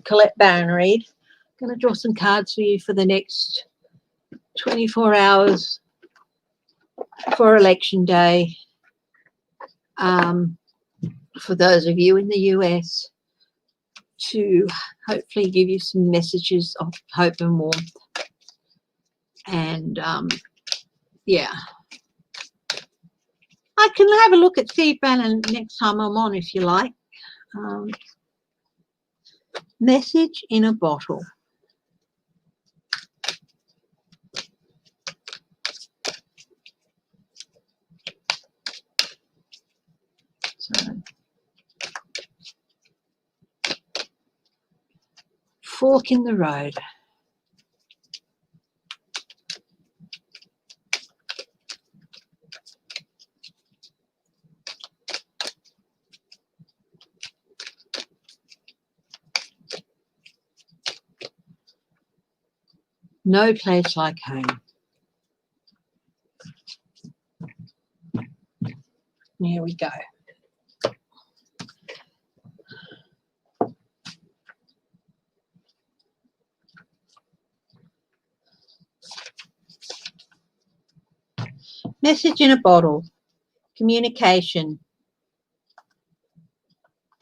Colette Barron Reid. I'm going to draw some cards for you for the next 24 hours for election day. For those of you in the US, to hopefully give you some messages of hope and warmth. And yeah, I can have a look at Steve Bannon next time I'm on if you like. Message in a bottle. So, fork in the road. No place like home. Here we go. Message in a bottle. Communication.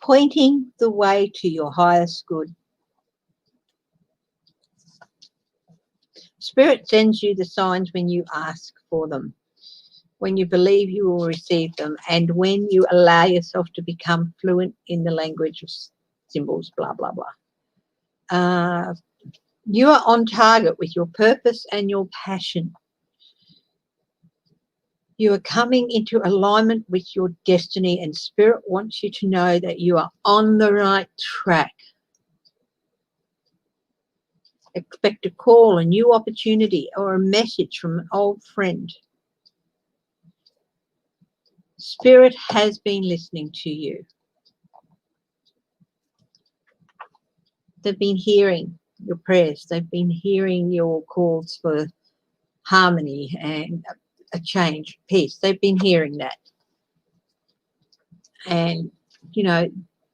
Pointing the way to your highest good. Spirit sends you the signs when you ask for them, when you believe you will receive them, and when you allow yourself to become fluent in the language of symbols, blah, blah, blah. You are on target with your purpose and your passion. You are coming into alignment with your destiny, and Spirit wants you to know that you are on the right track. Expect a call, a new opportunity, or a message from an old friend. Spirit has been listening to you. They've been hearing your prayers. They've been hearing your calls for harmony and a change, peace. They've been hearing that. And, you know,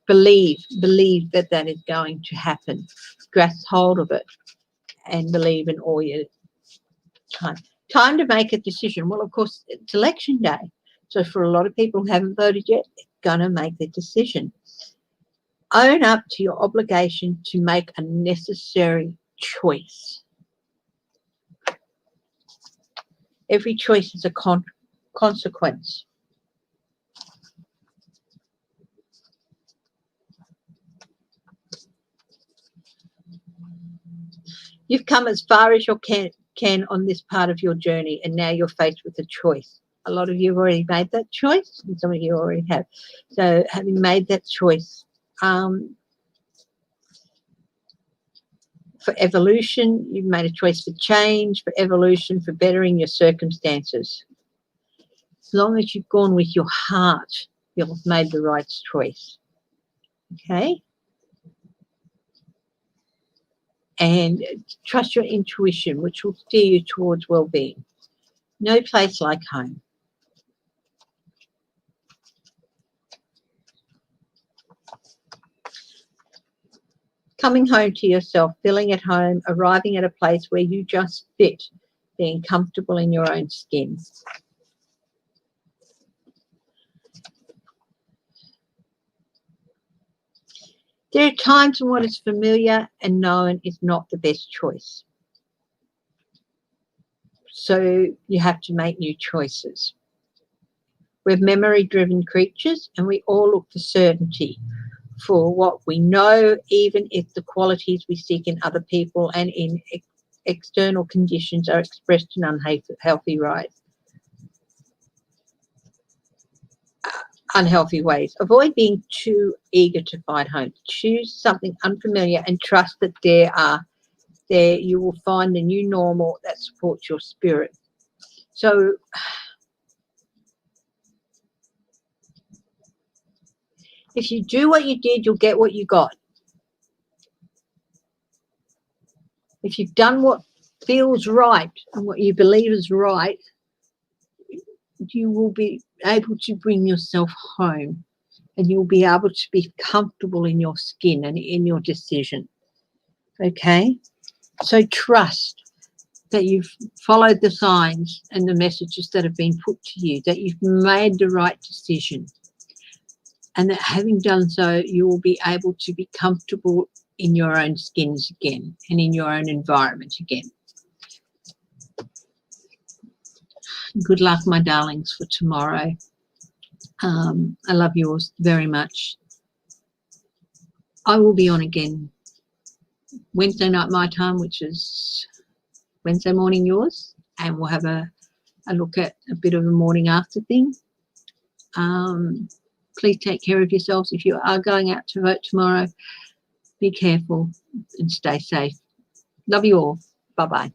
believe that that is going to happen. Grasp hold of it and believe in all your time to make a decision. Well, of course, it's election day. So for a lot of people who haven't voted yet, they're going to make their decision. Own up to your obligation to make a necessary choice. Every choice is a consequence. You've come as far as you can on this part of your journey, and now you're faced with a choice. A lot of you have already made that choice, and some of you already have. So having made that choice, for evolution, you've made a choice for change, for evolution, for bettering your circumstances. As long as you've gone with your heart, you'll have made the right choice. Okay? And trust your intuition, which will steer you towards well-being. No place like home. Coming home to yourself, feeling at home, arriving at a place where you just fit, being comfortable in your own skin. There are times when what is familiar and known is not the best choice. So you have to make new choices. We're memory-driven creatures, and we all look for certainty for what we know, even if the qualities we seek in other people and in external conditions are expressed in unhealthy ways. Avoid being too eager to find home. Choose something unfamiliar and trust that there you will find the new normal that supports your spirit. So if you do what you did, you'll get what you got. If you've done what feels right and what you believe is right, you will be able to bring yourself home, and you'll be able to be comfortable in your skin and in your decision. Okay? So trust that you've followed the signs and the messages that have been put to you, that you've made the right decision, and that having done so, you will be able to be comfortable in your own skins again and in your own environment again. Good luck, my darlings, for tomorrow. I love you all very much. I will be on again Wednesday night my time, which is Wednesday morning yours, and we'll have a look at a bit of a morning after thing. Please take care of yourselves. If you are going out to vote tomorrow, be careful and stay safe. Love you all. Bye-bye.